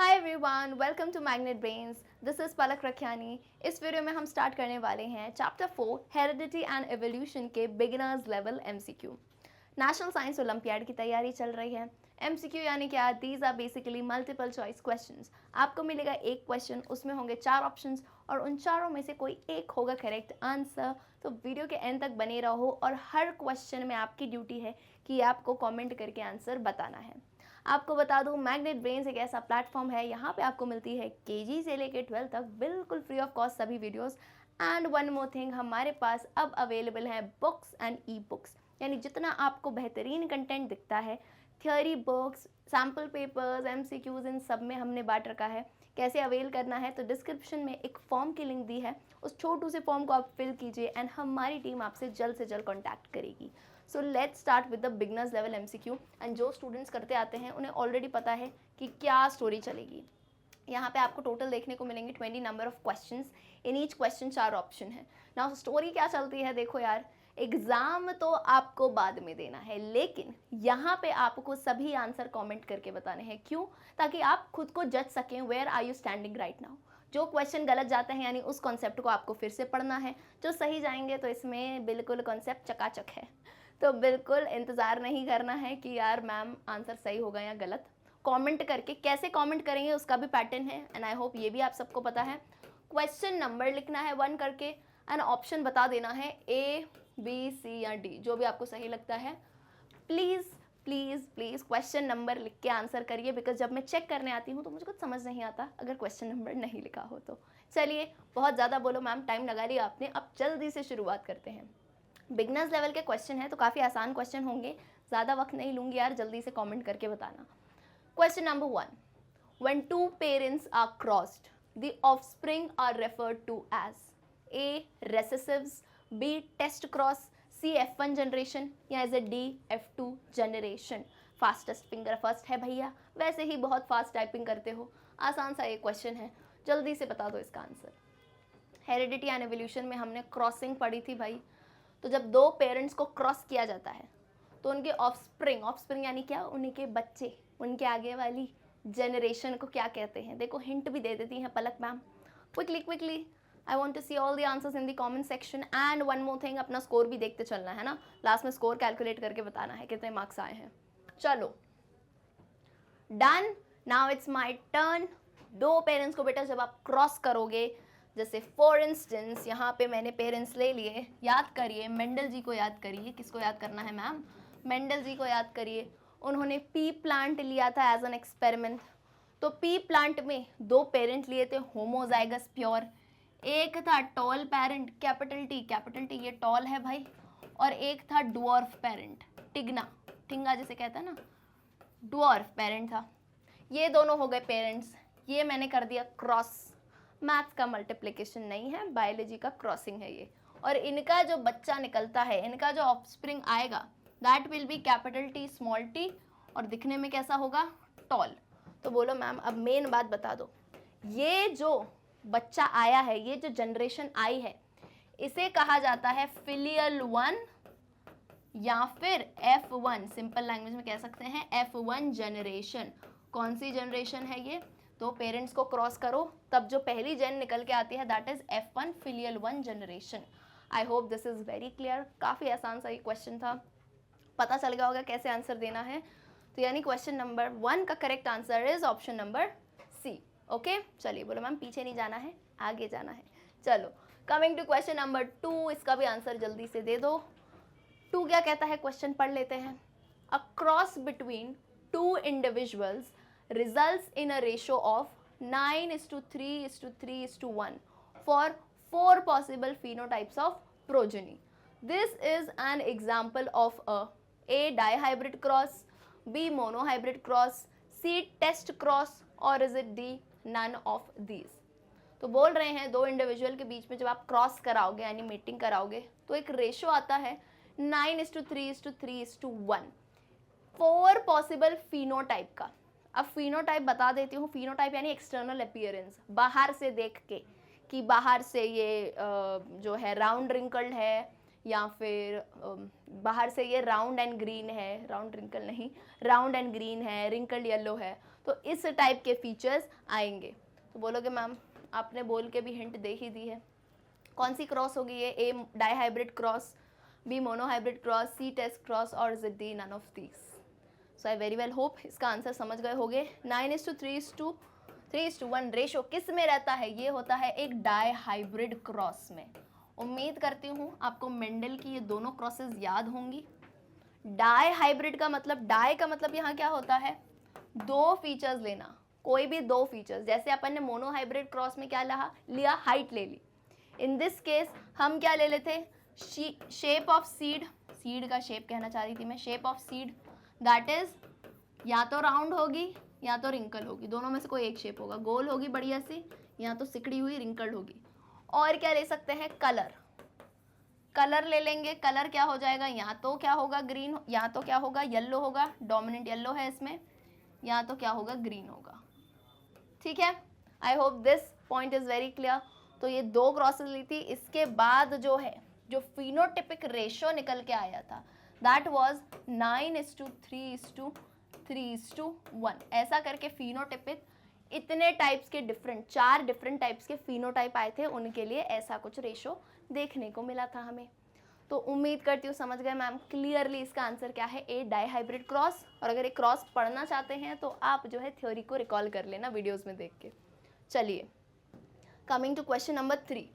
Hi everyone, welcome to Magnet Brains. This is Palak Rakhiyani. इस video में हम स्टार्ट करने वाले हैं चैप्टर 4 हेरिडिटी एंड एवोल्यूशन के beginners level MCQ. National science olympiad की तैयारी चल रही है। एमसीक्यू यानी क्या? These are basically multiple choice questions. आपको मिलेगा एक क्वेश्चन, उसमें होंगे 4 ऑप्शंस और उन चारों में से कोई एक होगा करेक्ट आंसर। तो वीडियो के एंड तक बने रहो और हर क्वेश्चन में आपकी ड्यूटी है कि आपको कमेंट करके आंसर बताना है। आपको बता दूं, मैग्नेट ब्रेन्स एक ऐसा प्लेटफॉर्म है, यहाँ पे आपको मिलती है केजी से लेके 12 तक बिल्कुल फ्री ऑफ कॉस्ट सभी videos. And one more thing, हमारे पास अब अवेलेबल है बुक्स एंड ई बुक्स, यानी जितना आपको बेहतरीन कंटेंट दिखता है, theory books, sample papers, MCQs, इन सब में हमने बांट रखा है। कैसे अवेल करना है तो डिस्क्रिप्शन में एक फॉर्म की लिंक दी है, उस छोटू से फॉर्म को आप फिल कीजिए एंड हमारी टीम आपसे जल्द से जल्द कॉन्टैक्ट करेगी। So let's start with the beginners level MCQ. And जो स्टूडेंट्स करते आते हैं उन्हें ऑलरेडी पता है कि क्या स्टोरी चलेगी। यहाँ पे आपको टोटल देखने को मिलेंगे 20 number of questions. In each question 4 option है। नाउ स्टोरी क्या चलती है, देखो यार, एग्जाम तो आपको बाद में देना है, लेकिन यहाँ पे आपको सभी आंसर कमेंट करके बताने हैं। क्यों? ताकि आप खुद को जज सकें where are you standing right now. जो क्वेश्चन गलत जाते हैं यानी उस कॉन्सेप्ट को आपको फिर से पढ़ना है, जो सही जाएंगे तो इसमें बिल्कुल कॉन्सेप्ट चकाचक है। तो बिल्कुल इंतज़ार नहीं करना है कि यार मैम आंसर सही होगा या गलत। कमेंट करके, कैसे कमेंट करेंगे उसका भी पैटर्न है एंड आई होप ये भी आप सबको पता है। क्वेश्चन नंबर लिखना है 1 करके एंड ऑप्शन बता देना है A, B, C या D, जो भी आपको सही लगता है। Please please please question number लिख के आंसर करिए, बिकॉज जब मैं चेक करने आती हूँ तो मुझे कुछ समझ नहीं आता अगर क्वेश्चन नंबर नहीं लिखा हो तो। चलिए, बहुत ज़्यादा बोलो मैम, टाइम लगा लिया आपने, अब जल्दी से शुरुआत करते हैं। बिगनर्स लेवल के क्वेश्चन है तो काफ़ी आसान क्वेश्चन होंगे, ज़्यादा वक्त नहीं लूँगी यार, जल्दी से कमेंट करके बताना। Question number 1, when two parents are crossed the offspring are referred to as A recessives, B test cross, C F1 generation या is D F2 generation. Fastest finger first है भैया, वैसे ही बहुत फास्ट टाइपिंग करते हो। आसान सा ये क्वेश्चन है, जल्दी से बता दो इसका आंसर। हेरिडिटी एंड एवोल्यूशन में हमने क्रॉसिंग पढ़ी थी भाई। तो जब दो पेरेंट्स को क्रॉस किया जाता है तो उनके ऑफस्प्रिंग, ऑफस्प्रिंग यानी क्या? उनके बच्चे, उनके आगे वाली जनरेशन को क्या कहते हैं? देखो हिंट भी दे देती हैं Palak ma'am. Quickly I want to see all the answers in the comment section. And one more thing, अपना स्कोर भी देखते चलना है ना, लास्ट में स्कोर कैलकुलेट करके बताना है कितने मार्क्स आए हैं। चलो done, now it's my turn. दो पेरेंट्स को बेटा जब आप क्रॉस करोगे, जैसे फॉर इंस्टेंस यहाँ पे मैंने पेरेंट्स ले लिए, याद करिए मेंडल जी को, याद करिए किसको याद करना है मैम? मेंडल जी को याद करिए। उन्होंने पी प्लांट लिया था एज एन एक्सपेरिमेंट। तो पी प्लांट में दो पेरेंट लिए थे होमोजाइगस प्योर। एक था टॉल पेरेंट, कैपिटल टी ये टॉल है भाई, और एक था डुअर्फ पेरेंट, टिग्ना, टिंगा जिसे कहता है ना, डुअर्फ पेरेंट था। ये दोनों हो गए पेरेंट्स, ये मैंने कर दिया क्रॉस। मैथ्स का मल्टीप्लिकेशन नहीं है, बायोलॉजी का क्रॉसिंग है ये। और इनका जो बच्चा निकलता है, इनका जो ऑफस्प्रिंग आएगा, that will be capital T small T, और दिखने में कैसा होगा? टॉल। तो बोलो मैम अब मेन बात बता दो, ये जो बच्चा आया है, ये जो जनरेशन आई है, इसे कहा जाता है फिलियल 1 या फिर F1। सिंपल लैंग्वेज में कह सकते हैं F1 जनरेशन। कौन सी जनरेशन है ये? तो पेरेंट्स को क्रॉस करो तब जो पहली जेन निकल के आती है that is F1 filial 1 generation. I hope this is very clear. काफ़ी आसान सा ये क्वेश्चन था, पता चल गया होगा कैसे आंसर देना है। तो यानी क्वेश्चन नंबर 1 का correct answer is option number C। Okay, चलिए बोलो मैम पीछे नहीं जाना है, आगे जाना है। चलो कमिंग टू क्वेश्चन नंबर 2, इसका भी आंसर जल्दी से दे दो। 2 क्या कहता है, क्वेश्चन पढ़ लेते हैं। A cross between two individuals results in a ratio of 9:3:3:1 for 4 possible phenotypes of progeny. This is an example of A dihybrid cross, B monohybrid cross, C test cross, or is it D none of these? तो बोल रहे हैं दो individual के बीच में जब आप cross कराओगे यानी मीटिंग कराओगे तो एक रेशो आता है 9:3:3:1, 4 पॉसिबल फिनोटाइप का। अब फिनोटाइप बता देती हूँ। फिनोटाइप यानी एक्सटर्नल अपीयरेंस, बाहर से देख के कि बाहर से ये जो है राउंड रिंकल्ड है या फिर बाहर से ये राउंड एंड ग्रीन है, राउंड रिंकल नहीं, राउंड एंड ग्रीन है, रिंकल्ड येलो है। तो इस टाइप के फीचर्स आएंगे। तो बोलोगे मैम आपने बोल के भी हिंट दे ही दी है। कौन सी क्रॉस होगी ये? A dihybrid cross, B monohybrid cross, C test cross और is it D none of these? So I very well hope इसका आंसर समझ गए होगे। 9:3:1 रेशो किस में रहता है? ये होता है एक डाईहाइब्रिड क्रॉस में। उम्मीद करती हूँ आपको मेंडल की ये दोनों क्रॉसेस याद होंगी। डाईहाइब्रिड का मतलब, डाई का मतलब यहाँ क्या होता है? दो फीचर्स लेना, कोई भी दो फीचर्स। जैसे अपन ने मोनोहाइब्रिड क्रॉस में क्या लिया? हाइट ले ली। इन दिस केस हम क्या ले लेते? शेप ऑफ सीड, सीड का शेप कहना चाह रही थी मैं, shape of seed that is या तो राउंड होगी या तो रिंकल होगी, दोनों में से कोई एक शेप होगा। गोल होगी बढ़िया सी, या तो सिकड़ी हुई रिंकल्ड होगी। और क्या ले सकते हैं? कलर, कलर ले लेंगे। कलर क्या हो जाएगा? या तो क्या होगा? ग्रीन, या तो क्या होगा? येलो होगा, डोमिनेंट येलो है इसमें, या तो क्या होगा? ग्रीन होगा। ठीक है, I hope this point is very clear. तो ये दो क्रॉसेस ली थी। इसके बाद जो है, जो फिनोटिपिक रेशो निकल के आया था दैट वाज 9:3:3:1। ऐसा करके फिनोटिपिक इतने टाइप्स के डिफरेंट, 4 डिफरेंट टाइप्स के फिनोटाइप आए थे, उनके लिए ऐसा कुछ रेशो देखने को मिला था हमें। तो उम्मीद करती हूँ समझ गए मैम क्लियरली इसका आंसर क्या है? ए डाईहाइब्रिड क्रॉस। और अगर एक क्रॉस पढ़ना चाहते हैं तो आप जो है थ्योरी को रिकॉल कर लेना वीडियोस में देख के। चलिए, coming to question number 3,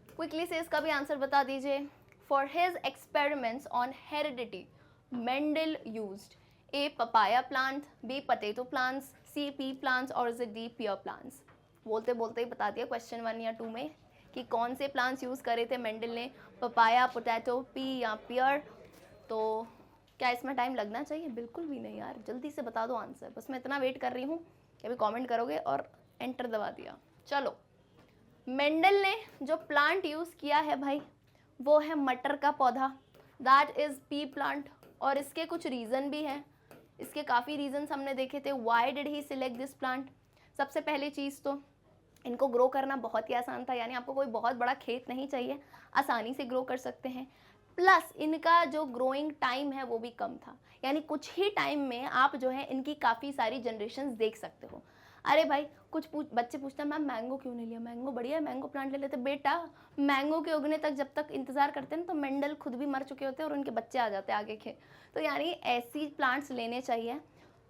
quickly से इसका भी आंसर बता दीजिए। For his experiments on heredity Mendel used A papaya plant, B potato plants, C pea plants और is it D pear plants? बोलते बोलते ही बता दिया क्वेश्चन 1 या 2 में कि कौन से प्लांट्स यूज़ करे थे मेंडल ने, पपाया, पोटैटो, पी या पियर। तो क्या इसमें टाइम लगना चाहिए? बिल्कुल भी नहीं यार, जल्दी से बता दो आंसर। बस मैं इतना वेट कर रही हूँ कि अभी कमेंट करोगे और एंटर दबा दिया। चलो, मेंडल ने जो प्लांट यूज़ किया है भाई वो है मटर का पौधा, दैट इज़ पी प्लांट। और इसके कुछ रीज़न भी हैं, इसके काफ़ी रीजंस हमने देखे थे। Why did he select this plant? सबसे पहली चीज़ तो इनको ग्रो करना बहुत ही आसान था, यानी आपको कोई बहुत बड़ा खेत नहीं चाहिए, आसानी से ग्रो कर सकते हैं। प्लस इनका जो ग्रोइंग टाइम है वो भी कम था, यानी कुछ ही टाइम में आप जो है इनकी काफ़ी सारी जनरेशन्स देख सकते हो। अरे भाई कुछ बच्चे पूछते हैं मैम मैंगो क्यों नहीं लिया? मैंगो बढ़िया है, मैंगो प्लांट ले लेते। बेटा मैंगो के उगने तक जब तक इंतज़ार करते हैं ना तो मेंडल खुद भी मर चुके होते हैं और उनके बच्चे आ जाते हैं आगे के। तो यानी ऐसी प्लांट्स लेने चाहिए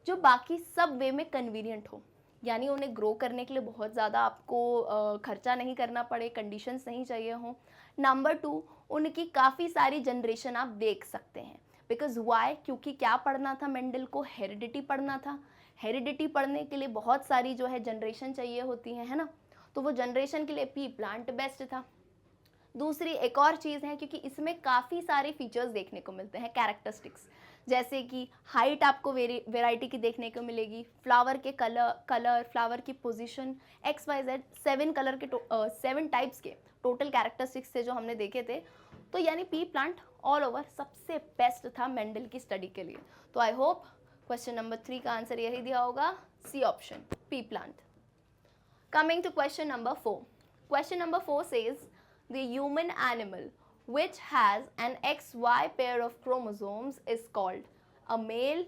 जो बाकी सब वे में कन्वीनियंट हो, यानी उन्हें ग्रो करने के लिए बहुत ज़्यादा आपको खर्चा नहीं करना पड़े, कंडीशंस नहीं चाहिए हों। नंबर 2, उनकी काफ़ी सारी जनरेशन आप देख सकते हैं। Because why? क्योंकि क्या पढ़ना था मेंडल को? हेरिडिटी पढ़ना था। हेरिडिटी पढ़ने के लिए बहुत सारी जो है जनरेशन चाहिए होती है ना, तो वो जनरेशन के लिए पी प्लांट बेस्ट था। दूसरी एक और चीज़ है, क्योंकि इसमें काफ़ी सारे फीचर्स देखने को मिलते हैं, कैरेक्टरिस्टिक्स, जैसे कि हाइट आपको वेराइटी की देखने को मिलेगी, फ्लावर के कलर, फ्लावर की पोजीशन, XYZ 7 कलर के 7 टाइप्स के टोटल कैरेक्टरिस्टिक्स थे जो हमने देखे थे। तो यानी पी प्लांट ऑल ओवर सबसे बेस्ट था मेंडल की स्टडी के लिए। तो आई होप क्वेश्चन नंबर 3 का आंसर यही दिया होगा, C option, pea plant. Coming to question number 4, question number 4 says the human animal which has an XY pair of chromosomes is called a male,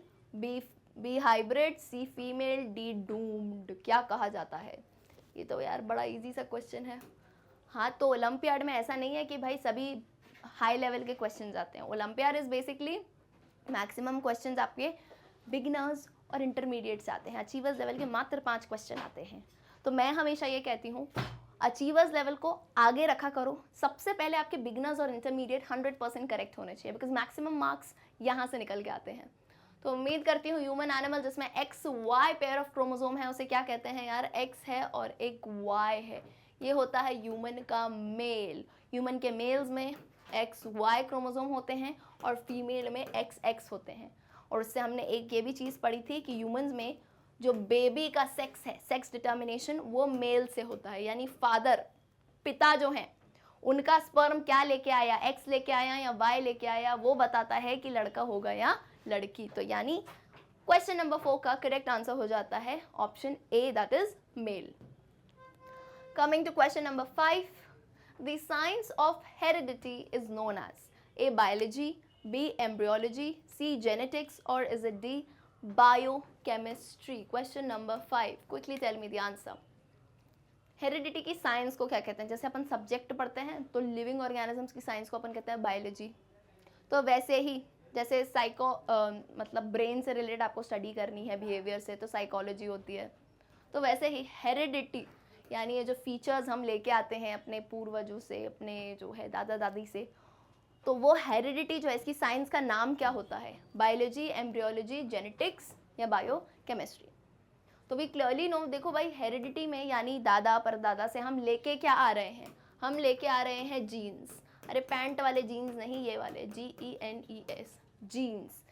B hybrid, C female, D doomed। क्या कहा जाता है? ये तो यार बड़ा easy सा question है। हाँ, तो ओलंपियाड में ऐसा नहीं है कि भाई सभी हाई लेवल के क्वेश्चन आते हैं। Olympiad is basically maximum question आपके बिगिनर्स और इंटरमीडिएट से आते हैं, अचीवर्स लेवल के मात्र 5 क्वेश्चन आते हैं। तो मैं हमेशा ये कहती हूँ अचीवर्स लेवल को आगे रखा करो, सबसे पहले आपके बिगनर्स और इंटरमीडिएट 100% करेक्ट होने चाहिए, बिकॉज मैक्सिमम मार्क्स यहाँ से निकल के आते हैं। तो उम्मीद करती हूँ ह्यूमन एनिमल जिसमें XY पेयर ऑफ क्रोमोसोम है उसे क्या कहते हैं यार? X है और एक Y है, ये होता है ह्यूमन का मेल। ह्यूमन के मेल्स में XY क्रोमोसोम होते हैं और फीमेल में XX होते हैं। और उससे हमने एक ये भी चीज़ पढ़ी थी कि ह्यूमंस में जो बेबी का सेक्स है, सेक्स डिटर्मिनेशन, वो मेल से होता है, यानी फादर, पिता जो हैं उनका स्पर्म क्या लेके आया, X लेके आया या Y लेके आया, वो बताता है कि लड़का होगा या लड़की। तो यानी क्वेश्चन नंबर 4 का करेक्ट आंसर हो जाता है option A, that is male. Coming to question number 5, the science of heredity is known as A biology, B embryology, C genetics और is it D biochemistry? chemistry. Question number 5. Quickly tell me the answer. Heredity की science को क्या कहते हैं? जैसे अपन subject पढ़ते हैं तो लिविंग ऑर्गेनिजम्स की साइंस को अपन कहते हैं बायोलॉजी. तो वैसे ही जैसे मतलब ब्रेन से रिलेटेड आपको स्टडी करनी है बिहेवियर से, तो साइकोलॉजी होती है. तो वैसे ही हेरिडिटी यानी ये जो फीचर्स हम लेके आते हैं अपने पूर्वजों से, अपने जो है दादा दादी से, तो वो हेरिडिटी जो है इसकी साइंस का नाम क्या होता है? बायोलॉजी, एम्ब्रियोलॉजी, जेनेटिक्स या बायोकेमिस्ट्री. तो वी क्लियरली नो. देखो भाई, हेरिडिटी में यानी दादा परदादा से हम लेके क्या आ रहे हैं? हम लेके आ रहे हैं जीन्स. अरे पैंट वाले जीन्स नहीं, ये वाले GENES, जीन्स.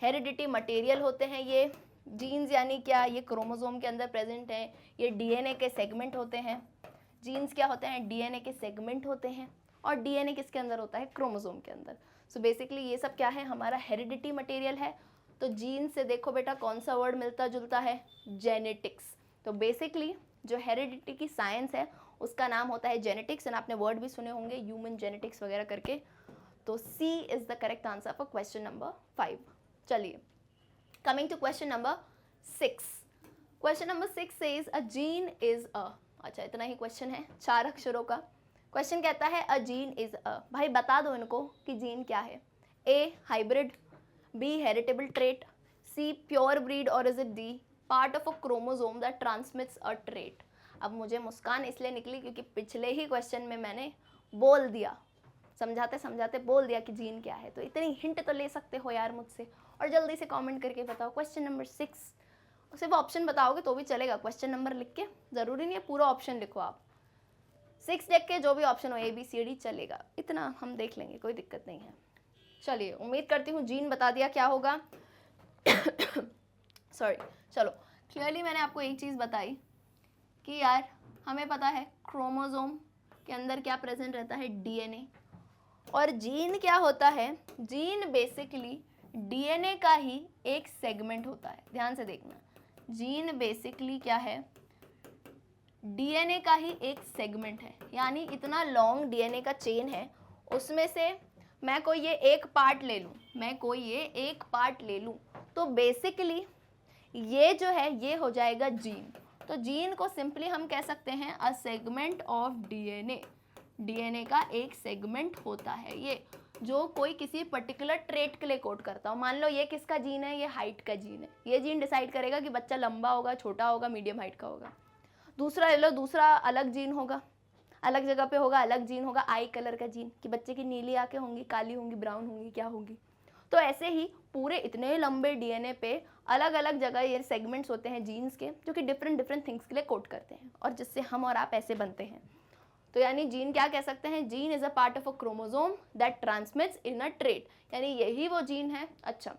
हेरिडिटी मटेरियल होते हैं ये जीन्स. यानी क्या? ये क्रोमोसोम के अंदर प्रेजेंट है. ये DNA के सेगमेंट होते हैं. जीन्स क्या होते हैं? DNA के सेगमेंट होते हैं. और DNA किसके अंदर होता है? क्रोमोसोम के अंदर. सो बेसिकली ये सब क्या है? हमारा हेरिडिटी मटेरियल है. तो जीन से देखो बेटा कौन सा वर्ड मिलता जुलता है? जेनेटिक्स. तो बेसिकली जो हेरिडिटी की साइंस है उसका नाम होता है जेनेटिक्स. एंड आपने वर्ड भी सुने होंगे ह्यूमन जेनेटिक्स वगैरह करके. तो C is the correct answer for question number 5. चलिए, coming to question number 6. Question number 6 says a gene is a. अच्छा, इतना ही क्वेश्चन है, 4 अक्षरों का. क्वेश्चन कहता है अ जीन इज अ. भाई बता दो इनको कि जीन क्या है. A hybrid, B heritable trait, C pure breed, और is it D part of a chromosome that transmits a trait. अब मुझे मुस्कान इसलिए निकली क्योंकि पिछले ही क्वेश्चन में मैंने बोल दिया, समझाते समझाते बोल दिया कि जीन क्या है. तो इतनी हिंट तो ले सकते हो यार मुझसे. और जल्दी से कमेंट करके बताओ क्वेश्चन नंबर 6. सिर्फ ऑप्शन बताओगे तो भी चलेगा, क्वेश्चन नंबर लिख के, ज़रूरी नहीं है पूरा ऑप्शन लिखो आप. 6 देख के जो भी ऑप्शन हो ABCD चलेगा, इतना हम देख लेंगे, कोई दिक्कत नहीं है. चलिए, उम्मीद करती हूँ जीन बता दिया क्या होगा. सॉरी. चलो, क्लियरली मैंने आपको एक चीज़ बताई कि यार हमें पता है क्रोमोसोम के अंदर क्या प्रेजेंट रहता है? DNA. और जीन क्या होता है? जीन बेसिकली DNA का ही एक सेगमेंट होता है. ध्यान से देखना, जीन बेसिकली क्या है? DNA का ही एक सेगमेंट है. यानी इतना लॉन्ग DNA का चेन है, उसमें से मैं कोई ये एक पार्ट ले लूँ, तो बेसिकली ये जो है ये हो जाएगा जीन. तो जीन को सिंपली हम कह सकते हैं a segment of DNA. DNA का एक सेगमेंट होता है ये, जो कोई किसी पर्टिकुलर ट्रेट के लिए कोड करता हो. मान लो ये किसका जीन है? ये हाइट का जीन है. ये जीन डिसाइड करेगा कि बच्चा लंबा होगा, छोटा होगा, मीडियम हाइट का होगा. दूसरा ले लो, दूसरा अलग जीन होगा, अलग जगह पे होगा, अलग जीन होगा, आई कलर का जीन, कि बच्चे की नीली आंखें होंगी, काली होंगी, ब्राउन होंगी, क्या होंगी. तो ऐसे ही पूरे इतने लंबे DNA पे अलग अलग जगह ये सेगमेंट्स होते हैं जीन्स के, जो कि डिफरेंट डिफरेंट थिंग्स के लिए कोड करते हैं, और जिससे हम और आप ऐसे बनते हैं. तो यानी जीन क्या कह सकते हैं? Gene is a part of a chromosome that transmits in a trait. यानी यही वो जीन है. अच्छा,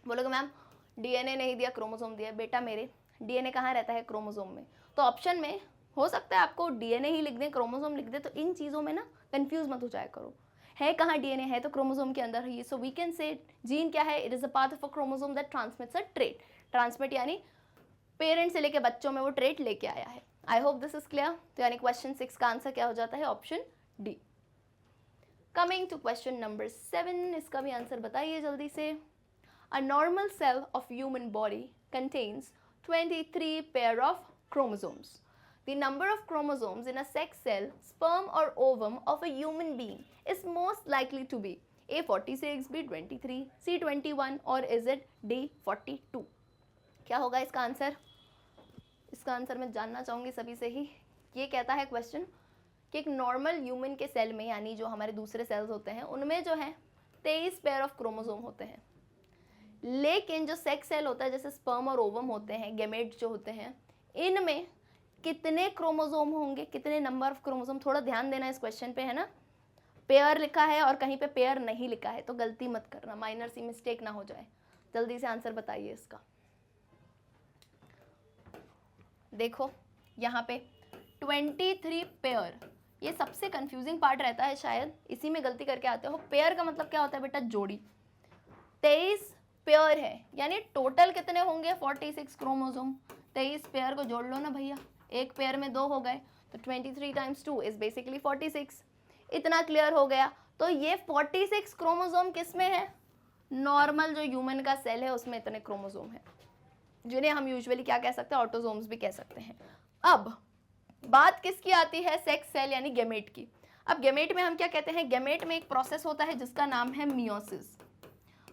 बोलोगे मैम DNA नहीं दिया, क्रोमोसोम दिया. बेटा मेरे DNA कहाँ रहता है? क्रोमोसोम में. तो ऑप्शन में हो सकता है आपको DNA ही लिख दें, क्रोमोसोम लिख दें. तो इन चीज़ों में ना कंफ्यूज मत हो जाया करो. है कहाँ DNA? है तो क्रोमोसोम के अंदर है. So we can say gene क्या है? It is a part of a chromosome that transmits a trait. Transmit यानी पेरेंट से लेके बच्चों में वो ट्रेट लेके आया है. I hope this is clear. तो यानी क्वेश्चन 6 का आंसर क्या हो जाता है? Option D. Coming to question number 7. इसका भी आंसर बताइए जल्दी से. A normal cell of human body contains 23 pair of chromosomes. The number of chromosomes in a sex cell, sperm or ovum of a human being is most likely to be A 46, B 23, C 21 or is it D 42? क्या होगा इसका answer? इसका answer मैं जानना चाहूँगी सभी से ही. ये कहता है क्वेश्चन कि एक नॉर्मल ह्यूमन के सेल में, यानी जो हमारे दूसरे सेल्स होते हैं, उनमें जो है 23 पेयर ऑफ क्रोमोसोम होते हैं. लेकिन जो सेक्स सेल होता है, जैसे स्पर्म और ओवम होते हैं, गेमेट जो होते हैं, इनमें कितने क्रोमोसोम होंगे? कितने नंबर ऑफ क्रोमोसोम? थोड़ा ध्यान देना इस क्वेश्चन पे, है ना. पेयर लिखा है और कहीं पे पेयर नहीं लिखा है, तो गलती मत करना, माइनर सी मिस्टेक ना हो जाए. जल्दी से आंसर बताइए इसका. देखो यहाँ पे 23 पेयर, ये सबसे कंफ्यूजिंग पार्ट रहता है, शायद इसी में गलती करके आते हो. पेयर का मतलब क्या होता है बेटा? जोड़ी. 23 पेयर है, यानी टोटल कितने होंगे? 46 क्रोमोसोम. 23 पेयर को जोड़ लो ना भैया, एक पेयर में 2 हो गए, तो 23 × 2 इज बेसिकली 46. इतना क्लियर हो गया. तो ये 46 क्रोमोसोम किस में है? नॉर्मल जो ह्यूमन का सेल है उसमें इतने क्रोमोसोम है. जिन्हें हम यूजुअली क्या कह सकते हैं, ऑटोजोम्स भी कह सकते हैं। अब बात किसकी आती है, सेक्स सेल यानी गैमेट की। अब गैमेट में हम क्या कहते हैं, गैमेट में एक प्रोसेस होता है जिसका नाम है मियोसिस।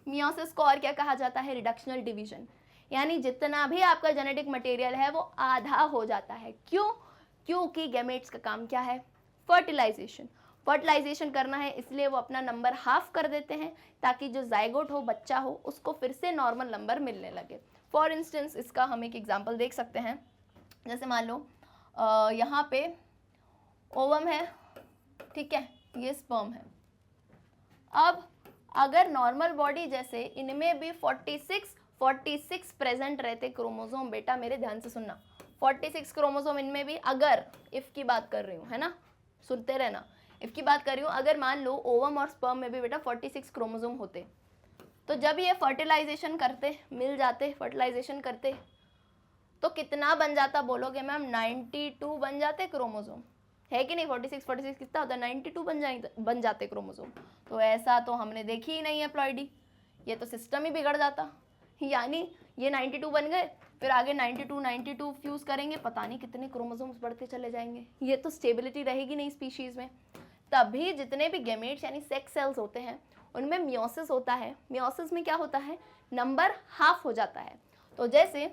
मियोसिस को और क्या कहा जाता है, रिडक्शनल डिवीजन, यानी जितना भी आपका जेनेटिक मटेरियल है वो आधा हो जाता है। क्यों? क्योंकि गैमेट्स का काम क्या है, फर्टिलाइजेशन। फर्टिलाइजेशन करना है, इसलिए वो अपना नंबर हाफ कर देते हैं ताकि जो जाइगोट हो, बच्चा हो, उसको फिर से नॉर्मल नंबर मिलने लगे। फॉर इंस्टेंस इसका हम एक एग्जांपल देख सकते हैं। जैसे मान लो यहाँ पे ओवम है, ठीक है, ये स्पर्म है। अब अगर नॉर्मल बॉडी जैसे इनमें भी 46 प्रेजेंट रहते क्रोमोसोम, बेटा मेरे ध्यान से सुनना, 46 क्रोमोसोम इनमें भी, अगर इफ की बात कर रही हूँ, है ना, सुनते रहना, इफ की बात कर रही हूँ, अगर मान लो ओवम और स्पर्म में भी बेटा 46 क्रोमोसोम होते, तो जब ये फर्टिलाइजेशन करते, मिल जाते, फर्टिलाइजेशन करते, तो कितना बन जाता बोलोगे मैम, 92 बन जाते क्रोमोसोम, है कि नहीं। 46 कितना होता है, 92 बन जाते क्रोमोसोम। तो ऐसा तो हमने देखी ही नहीं है प्लॉइडी, ये तो सिस्टम ही बिगड़ जाता। यानी ये 92 बन गए, फिर आगे 92 फ्यूज करेंगे, पता नहीं कितने क्रोमोसोम्स बढ़ते चले जाएंगे, ये तो स्टेबिलिटी रहेगी नहीं स्पीशीज में। तभी जितने भी गैमेट्स यानी सेक्स सेल्स होते हैं उनमें मियोसिस होता है। मियोसिस में क्या होता है, नंबर हाफ हो जाता है। तो जैसे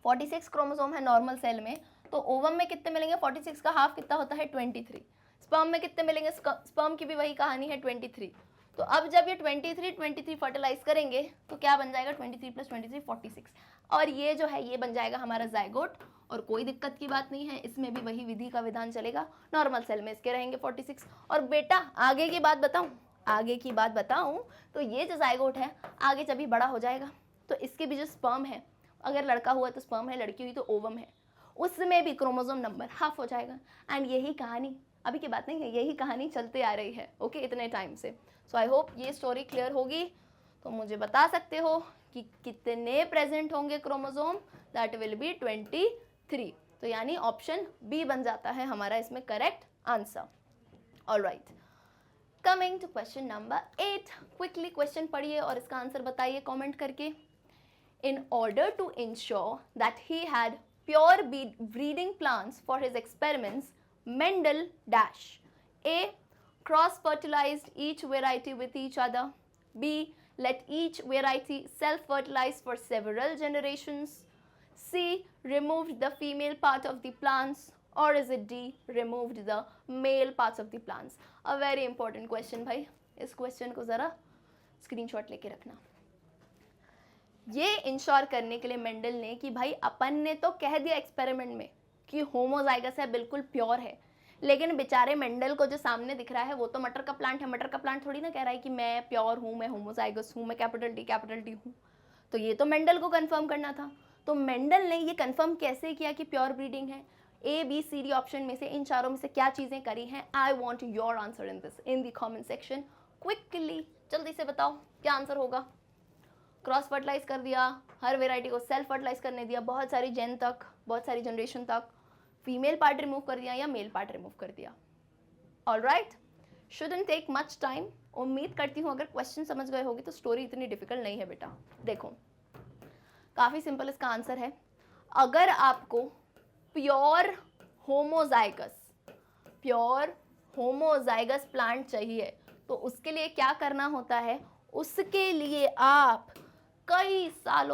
46 क्रोमोसोम है नॉर्मल सेल में, तो ओवम में कितने मिलेंगे, 46 का हाफ कितना होता है, 23। स्पर्म में कितने मिलेंगे, स्पर्म की भी वही कहानी है, 23। तो अब जब ये 23 फर्टिलाइज करेंगे तो क्या बन जाएगा, 23 + 23 46, और ये जो है ये बन जाएगा हमारा जाइगोट। और कोई दिक्कत की बात नहीं है, इसमें भी वही विधि का विधान चलेगा, नॉर्मल सेल में इसके रहेंगे 46। और बेटा आगे की बात बताऊं, तो ये जो जाइगोट है आगे जब भी बड़ा हो जाएगा तो इसके भी जो स्पर्म है, अगर लड़का हुआ तो स्पर्म है, लड़की हुई तो ओवम है, उसमें भी क्रोमोसोम नंबर हाफ हो जाएगा। एंड यही कहानी, अभी की बात नहीं है, यही कहानी चलते आ रही है, ओके, इतने टाइम से। सो आई होप ये स्टोरी क्लियर होगी। तो मुझे बता सकते हो कि कितने प्रेजेंट होंगे क्रोमोसोम, दैट विल बी 23। तो यानी ऑप्शन बी बन जाता है हमारा इसमें correct answer. Alright, coming to question number 8। Quickly question पढ़िए और इसका आंसर बताइए कमेंट करके। In order to ensure that he had pure breeding plants for his experiments, Mendel dash A. cross-fertilized each variety with each other, B. let each variety self-fertilize for several generations, C. removed the female part of the plants, or is it D. removed the male parts of the plants? A very important question भाई, इस question को ज़रा screenshot लेके रखना। ये ensure करने के लिए मेंडल ने कि भाई अपन ने तो कह दिया एक्सपेरिमेंट में कि होमोजाइगस है, बिल्कुल प्योर है, लेकिन बेचारे मेंडल को जो सामने दिख रहा है वो तो मटर का प्लांट है। मटर का प्लांट थोड़ी ना कह रहा है कि मैं प्योर हूँ, मैं होमोजाइगस हूँ, मैं कैपिटल टी हूँ। तो ये तो मेंडल को कंफर्म करना था। तो मेंडल ने ये कंफर्म कैसे किया कि प्योर ब्रीडिंग है? A, B, C, D option में से इन चारों में से क्या चीज़ें करी हैं? I want your answer in this in the comment section. Quickly जल्दी से बताओ क्या आंसर होगा। क्रॉस फर्टिलाइज कर दिया, हर वेराइटी को सेल्फ फर्टिलाइज करने दिया, बहुत सारी जेन तक, बहुत सारी जनरेशन तक, फीमेल पार्ट रिमूव कर दिया या मेल पार्ट रिमूव कर दिया। Alright, shouldn't take much time. उम्मीद करती हूँ अगर क्वेश्चन समझ गए होगी तो स्टोरी इतनी डिफिकल्ट नहीं है बेटा। देखो काफ़ी सिंपल इसका आंसर है। अगर आपको प्योर होमोजाइगस प्लांट चाहिए तो उसके लिए क्या करना होता है? उसके लिए आप कई साल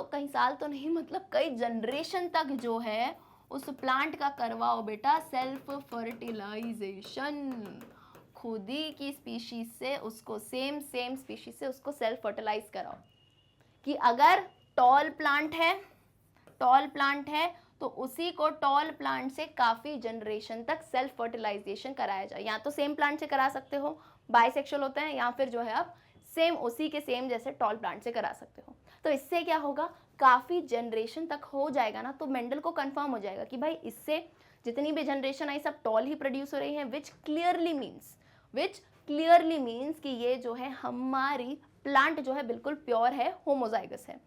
तो नहीं, मतलब कई जनरेशन तक जो है उस प्लांट का करवाओ बेटा सेल्फ फर्टिलाइजेशन। खुद ही की स्पीशीज से उसको सेम स्पीशीज से उसको सेल्फ फर्टिलाइज कराओ। कि अगर टॉल प्लांट है तो उसी को टॉल प्लांट से काफ़ी जनरेशन तक सेल्फ फर्टिलाइजेशन कराया जाए। या तो सेम प्लांट से करा सकते हो, बाइसेक्सुअल होते हैं, या फिर जो है आप सेम उसी के सेम जैसे टॉल प्लांट से करा सकते हो। तो इससे क्या होगा, काफ़ी जनरेशन तक हो जाएगा ना, तो मेंडल को कंफर्म हो जाएगा कि भाई इससे जितनी भी जनरेशन आई सब टॉल ही प्रोड्यूस हो रही हैं, विच क्लियरली मीन्स कि ये जो है हमारी प्लांट जो है बिल्कुल प्योर है, होमोजाइगस है।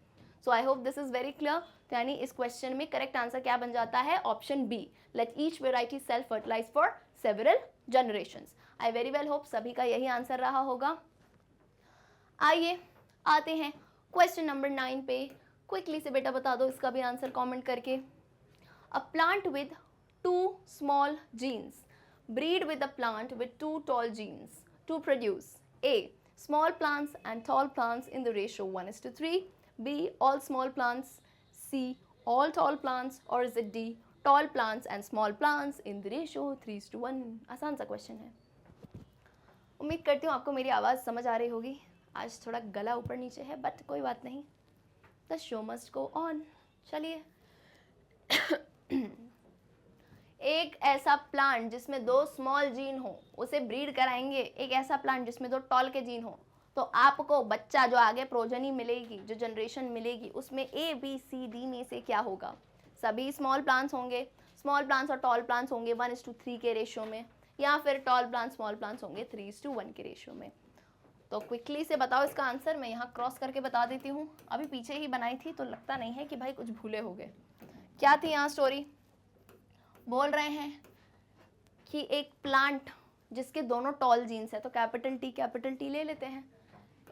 So I hope this is very clear. तो यानी इस क्वेश्चन में करेक्ट आंसर क्या बन जाता है? Option B, let each variety self fertilize for several generations. I very well hope सभी का यही आंसर रहा होगा। आइए आते हैं क्वेश्चन नंबर 9 पे। क्विकली से बेटा बता दो इसका भी आंसर कमेंट करके। A plant with 2 small genes breed with a plant with 2 tall genes to produce A. small plants and tall plants in the ratio 1:3, B. all small plants, C. all tall plants, or is it D. tall plants and small plants in the ratio 3:1? आसान सा question है। उम्मीद करती हूँ आपको मेरी आवाज़ समझ आ रही होगी। आज थोड़ा गला ऊपर नीचे है बट कोई बात नहीं, the show must go on. चलिए एक ऐसा प्लांट जिसमें 2 स्मॉल जीन हो उसे ब्रीड कराएंगे, एक ऐसा प्लांट जिसमें 2 टॉल के जीन हो, तो आपको बच्चा जो आगे प्रोजनी मिलेगी, जो जनरेशन मिलेगी, उसमें A, B, C, D में से क्या होगा? सभी स्मॉल प्लांट्स होंगे, स्मॉल प्लांट्स और टॉल प्लांट्स होंगे 1:3 के रेशियो में, या फिर टॉल प्लांट्स स्मॉल प्लांट्स होंगे 3:1 के रेशियो में। तो क्विकली से बताओ इसका आंसर। मैं यहाँ क्रॉस करके बता देती हूँ, अभी पीछे ही बनाई थी तो लगता नहीं है कि भाई कुछ भूले हो गए। क्या थी यहाँ स्टोरी? बोल रहे हैं कि एक प्लांट जिसके दोनों टॉल जीन्स है, तो कैपिटल टी ले लेते हैं।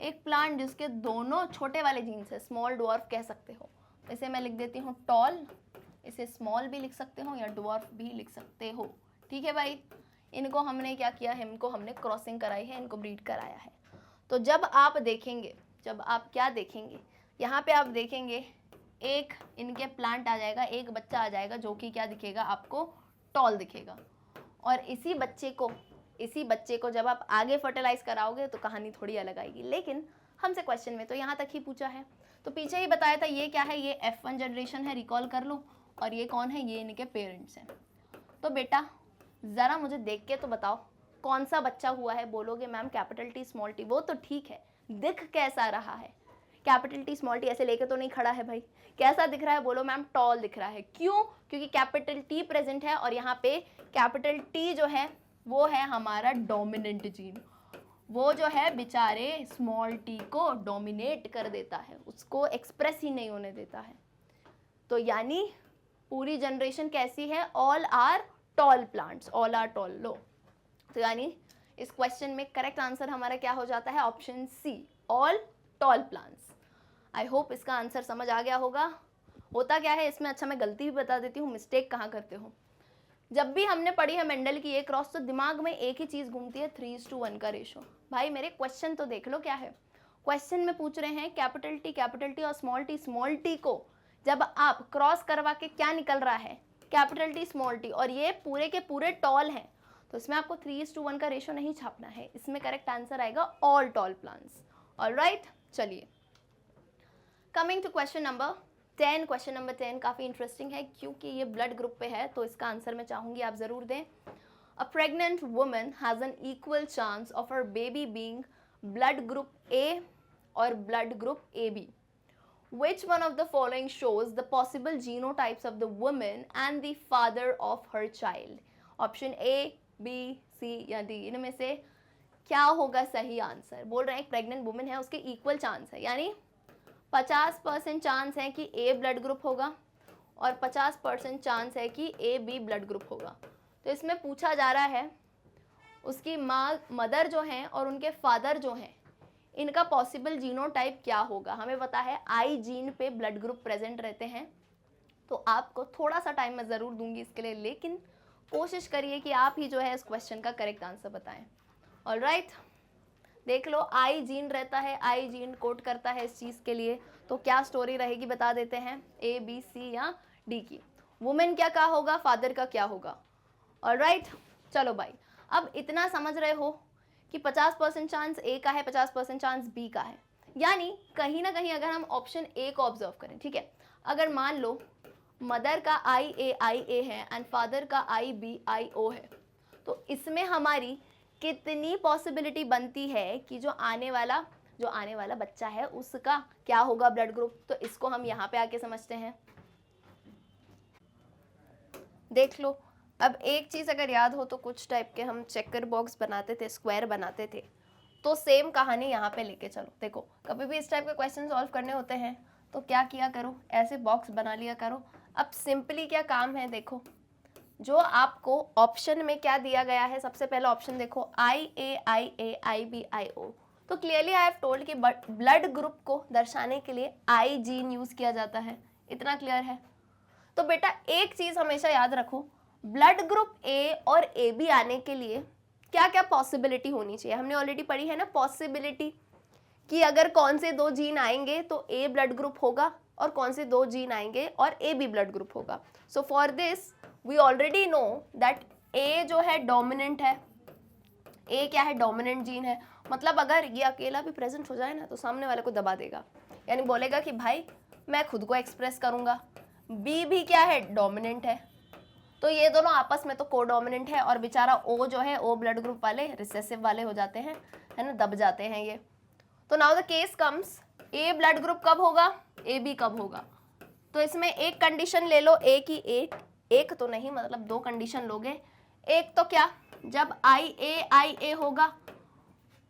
एक प्लांट जिसके दोनों छोटे वाले जीन्स है, स्मॉल डवार्फ कह सकते हो, इसे मैं लिख देती हूँ टॉल, इसे स्मॉल भी लिख सकते हो या डवार्फ भी लिख सकते हो। ठीक है भाई, इनको हमने क्या किया है, इनको हमने क्रॉसिंग कराई है, इनको ब्रीड कराया है। तो जब आप देखेंगे, जब आप क्या देखेंगे, यहाँ पे आप देखेंगे एक इनके प्लांट आ जाएगा, एक बच्चा आ जाएगा जो कि क्या दिखेगा आपको, टॉल दिखेगा। और इसी बच्चे को जब आप आगे फर्टिलाइज कराओगे तो कहानी थोड़ी अलग आएगी। लेकिन हमसे क्वेश्चन में तो यहाँ तक ही पूछा है, तो पीछे ही बताया था ये क्या है, ये F1 जनरेशन है, रिकॉल कर लो। और ये कौन है, ये इनके पेरेंट्स हैं। तो बेटा ज़रा मुझे देख के तो बताओ कौन सा बच्चा हुआ है। बोलोगे ma'am capital T small t, वो तो ठीक है, दिख कैसा रहा है? कैपिटल T स्मॉल t ऐसे लेके तो नहीं खड़ा है भाई, कैसा दिख रहा है? बोलो मैम टॉल दिख रहा है। क्यों? क्योंकि कैपिटल T प्रेजेंट है और यहाँ पे कैपिटल T जो है वो है हमारा डोमिनेंट जीन। वो जो है बेचारे स्मॉल t को डोमिनेट कर देता है, उसको एक्सप्रेस ही नहीं होने देता है। तो यानी पूरी जनरेशन कैसी है, all are tall plants, all are tall. लो तो यानी इस क्वेश्चन में करेक्ट आंसर हमारा क्या हो जाता है, option C, all tall plants. I hope इसका आंसर समझ आ गया होगा। होता क्या है इसमें, अच्छा मैं गलती भी बता देती हूँ, मिस्टेक कहाँ करते हो। जब भी हमने पढ़ी है मेंडल की ये क्रॉस, तो दिमाग में एक ही चीज़ घूमती है, 3:1 का रेशो। भाई मेरे क्वेश्चन तो देख लो क्या है। क्वेश्चन में पूछ रहे हैं कैपिटल टी और स्मॉल टी को जब आप क्रॉस करवा के क्या निकल रहा है, कैपिटल T स्मॉल t, और ये पूरे के पूरे टॉल हैं, तो इसमें आपको 3:1 का रेशो नहीं छापना है। इसमें करेक्ट आंसर आएगा ऑल टॉल प्लांट्स। ऑलराइट, चलिए coming to question number 10। Question number 10 काफ़ी इंटरेस्टिंग है क्योंकि ये ब्लड ग्रुप पे है, तो इसका आंसर मैं चाहूँगी आप ज़रूर दें। अ pregnant woman has an equal chance of her baby being blood group A और blood group AB. Which one of the following shows the possible genotypes of the woman and the father of her child? Option A, B, C या D, इनमें से क्या होगा सही answer? बोल रहे हैं एक प्रेग्नेंट वुमन है, उसके इक्वल चांस है, यानी 50% चांस है कि A ब्लड ग्रुप होगा और 50% चांस है कि AB ब्लड ग्रुप होगा। तो इसमें पूछा जा रहा है उसकी मदर जो हैं और उनके फादर जो हैं, इनका पॉसिबल जीनोटाइप क्या होगा। हमें पता है आई जीन पे ब्लड ग्रुप प्रेजेंट रहते हैं, तो आपको थोड़ा सा टाइम मैं ज़रूर दूंगी इसके लिए, लेकिन कोशिश करिए कि आप ही जो है इस क्वेश्चन का करेक्ट आंसर बताएं। ऑलराइट, देख लो आई जीन रहता है, आई जीन कोड करता है इस चीज़ के लिए, तो क्या स्टोरी रहेगी बता देते हैं, A, B, C या D की। वुमेन क्या होगा, फादर का क्या होगा। ऑलराइट, चलो भाई अब इतना समझ रहे हो कि 50% चांस A का है, 50% चांस B का है, यानी कहीं ना कहीं अगर हम ऑप्शन A को ऑब्जर्व करें, ठीक है, अगर मान लो मदर का IA है एंड फादर का IBO है, तो इसमें हमारी कितनी पॉसिबिलिटी बनती है कि जो आने वाला बच्चा है उसका क्या होगा ब्लड ग्रुप। तो इसको हम यहाँ पे आके समझते हैं। देख लो, अब एक चीज़ अगर याद हो तो कुछ टाइप के हम चेकर बॉक्स बनाते थे, स्क्वायर बनाते थे, तो सेम कहानी यहाँ पे लेके चलो। देखो कभी भी इस टाइप के क्वेश्चन सॉल्व करने होते हैं तो क्या किया करो, ऐसे बॉक्स बना लिया करो। अब सिंपली क्या काम है, देखो जो आपको ऑप्शन में क्या दिया गया है, सबसे पहला ऑप्शन देखो IA IB IO, तो क्लियरली आई हैव टोल्ड कि ब्लड ग्रुप को दर्शाने के लिए आई जीन यूज किया जाता है, इतना क्लियर है। तो बेटा एक चीज हमेशा याद रखो, ब्लड ग्रुप ए और ए बी आने के लिए क्या क्या पॉसिबिलिटी होनी चाहिए। हमने ऑलरेडी पढ़ी है ना पॉसिबिलिटी, कि अगर कौन से दो जीन आएंगे तो ए ब्लड ग्रुप होगा और कौन से दो जीन आएंगे और ए बी ब्लड ग्रुप होगा। So for this we already know that A जो है डोमिनेंट है, ए क्या है, डोमिनेंट जीन है। मतलब अगर ये अकेला भी प्रेजेंट हो जाए ना तो सामने वाले को दबा देगा, यानी बोलेगा कि भाई मैं खुद को एक्सप्रेस करूंगा। बी भी क्या है, डोमिनेंट है। तो ये दोनों आपस में तो कोडोमिनेंट है और बेचारा ओ जो है, ओ ब्लड ग्रुप वाले रिसेसिव वाले हो जाते हैं, है ना, दब जाते हैं ये। तो now the case comes, A blood group कब होगा, ए बी कब होगा। तो इसमें एक कंडीशन ले लो, ए की एक तो नहीं मतलब दो कंडीशन लोगे। एक तो क्या, जब आई ए होगा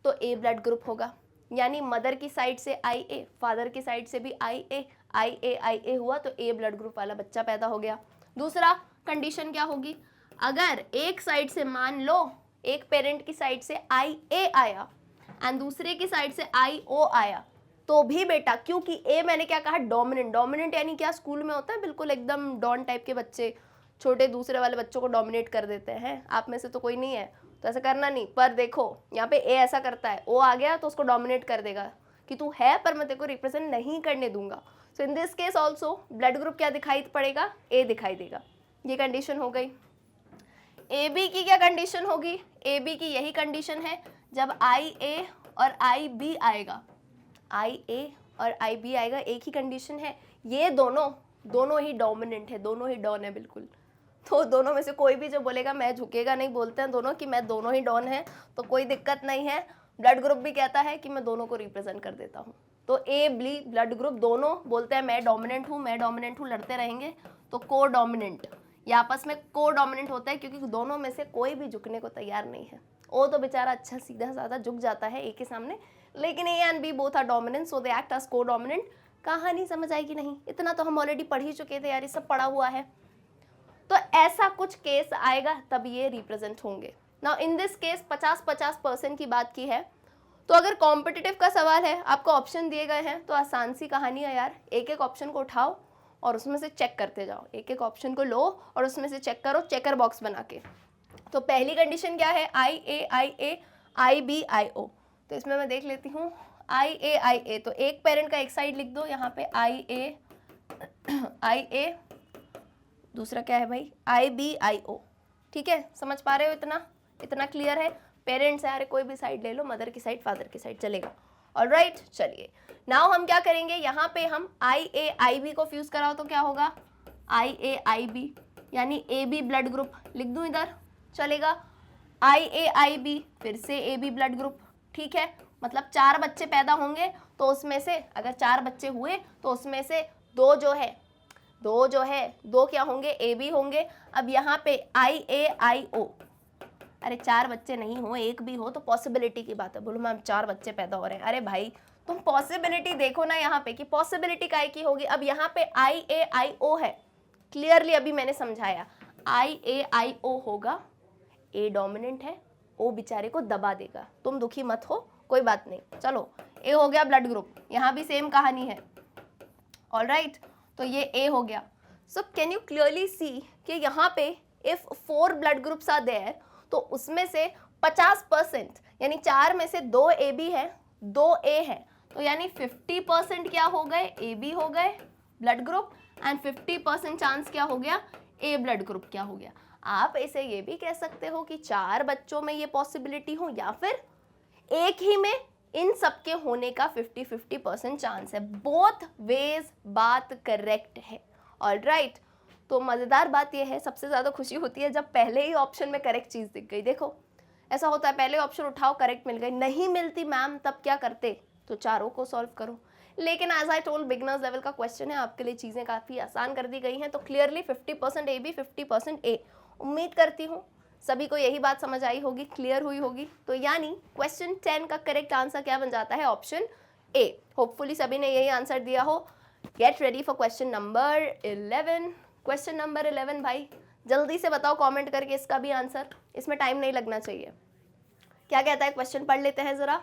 तो ए ब्लड ग्रुप होगा, यानी मदर की साइड से आई ए, फादर की साइड से भी आई ए हुआ तो ए ब्लड ग्रुप वाला बच्चा पैदा हो गया। दूसरा कंडीशन क्या होगी, अगर एक साइड से मान लो एक पेरेंट की साइड से आई ए आया एंड दूसरे की साइड से आई ओ आया, तो भी बेटा, क्योंकि ए मैंने क्या कहा, डोमिनेंट यानी क्या स्कूल में होता है बिल्कुल एकदम डॉन टाइप के बच्चे, छोटे दूसरे वाले बच्चों को डोमिनेट कर देते हैं। आप में से तो कोई नहीं है तो ऐसा करना नहीं, पर देखो यहाँ पे ए ऐसा करता है, ओ आ गया तो उसको डोमिनेट कर देगा कि तू है पर मैं तेरे को रिप्रेजेंट नहीं करने दूंगा। So in this case also blood group क्या दिखाई पड़ेगा, ए दिखाई देगा। ये कंडीशन हो गई। ए बी की क्या कंडीशन होगी, ए बी की यही कंडीशन है, जब आई ए और आई बी आएगा, आई ए और आई बी आएगा, एक ही कंडीशन है। ये दोनों ही डोमिनेंट है, दोनों ही डॉन है बिल्कुल। तो दोनों में से कोई भी जो बोलेगा, मैं झुकेगा नहीं, बोलते हैं दोनों कि मैं दोनों ही डॉन है, तो कोई दिक्कत नहीं है। ब्लड ग्रुप भी कहता है कि मैं दोनों को रिप्रेजेंट कर देता हूँ। तो ए बी ब्लड ग्रुप दोनों बोलते हैं मैं डोमिनेंट हूँ, लड़ते रहेंगे। तो को डोमिनेंट, ये आपस में को डोमिनेंट होता है क्योंकि दोनों में से कोई भी झुकने को तैयार नहीं है। ओ तो बेचारा अच्छा सीधा साधा झुक जाता है ए के सामने, लेकिन A and B both are dominant, so they act as codominant. कहानी समझ आएगी नहीं, इतना तो हम ऑलरेडी पढ़ ही चुके थे यार, ये सब पढ़ा हुआ है। तो ऐसा कुछ केस आएगा तब ये रिप्रेजेंट होंगे। नाउ इन दिस केस 50-50% की बात की है। तो अगर कॉम्पिटिटिव का सवाल है, आपको ऑप्शन दिए गए हैं, तो आसान सी कहानी है यार, एक एक ऑप्शन को उठाओ और उसमें से चेक करते जाओ, एक एक ऑप्शन को लो और उसमें से चेक करो चेकर बॉक्स बना के। तो पहली कंडीशन क्या है, आई ए आई बी आई ओ। तो इसमें मैं देख लेती हूँ आई ए, तो एक पेरेंट का एक साइड लिख दो यहाँ पे आई ए, दूसरा क्या है भाई, आई बी आई ओ। ठीक है, समझ पा रहे हो, इतना क्लियर है। पेरेंट्स है, अरे कोई भी साइड ले लो, मदर की साइड फादर की साइड चलेगा। ऑलराइट, चलिए नाउ हम क्या करेंगे, यहाँ पे हम आई ए आई बी को फ्यूज कराओ तो क्या होगा, आई ए आई बी, यानी ए बी ब्लड ग्रुप लिख दूं इधर, चलेगा। आई ए आई बी फिर से ए बी ब्लड ग्रुप, ठीक है। मतलब 4 बच्चे पैदा होंगे तो उसमें से अगर 4 बच्चे हुए तो उसमें से दो क्या होंगे, ए बी होंगे। अब यहाँ पे आई ए आई ओ, अरे 4 बच्चे नहीं हो, एक भी हो तो पॉसिबिलिटी की बात है। बोलो मैम 4 बच्चे पैदा हो रहे हैं, अरे भाई तुम पॉसिबिलिटी देखो ना यहाँ पे कि पॉसिबिलिटी काय की होगी। अब यहाँ पे आई ए आई ओ है, क्लियरली अभी मैंने समझाया, आई ए आई ओ होगा, ए डोमिनेंट है, ओ बेचारे को दबा देगा। तुम दुखी मत हो, कोई बात नहीं। चलो ए हो गया ब्लड ग्रुप, यहाँ भी सेम कहानी है। ऑलराइट, तो ये ए हो गया। So can you clearly see कि यहाँ पे if 4 blood groups are there तो उसमें से 50% यानी 4 में से 2 ए बी है, 2 ए है, तो यानी 50% क्या हो गए, ए बी हो गए ब्लड ग्रुप, एंड 50% चांस क्या हो गया, ए ब्लड ग्रुप क्या हो गया। आप ऐसे ये भी कह सकते हो कि 4 बच्चों में ये पॉसिबिलिटी हो या फिर एक ही में इन सबके होने का 50-50% चांस है। बोथ वेज बात करेक्ट है। ऑलराइट, तो मज़ेदार बात यह है, सबसे ज़्यादा खुशी होती है जब पहले ही ऑप्शन में करेक्ट चीज़ दिख गई। देखो ऐसा होता है, पहले ऑप्शन उठाओ करेक्ट मिल गई, नहीं मिलती मैम तब क्या करते, तो चारों को सॉल्व करो। लेकिन as I told beginners level का क्वेश्चन है, आपके लिए चीज़ें काफ़ी आसान कर दी गई हैं। तो क्लियरली 50% ए बी 50% ए। उम्मीद करती हूँ सभी को यही बात समझ आई होगी, क्लियर हुई होगी। तो यानी क्वेश्चन 10 का करेक्ट आंसर क्या बन जाता है, ऑप्शन ए। होपफुली सभी ने यही आंसर दिया हो। Gate ready for question number 11। Question number 11 भाई जल्दी से बताओ कमेंट करके इसका भी आंसर, इसमें टाइम नहीं लगना चाहिए। क्या कहता है क्वेश्चन, पढ़ लेते हैं जरा।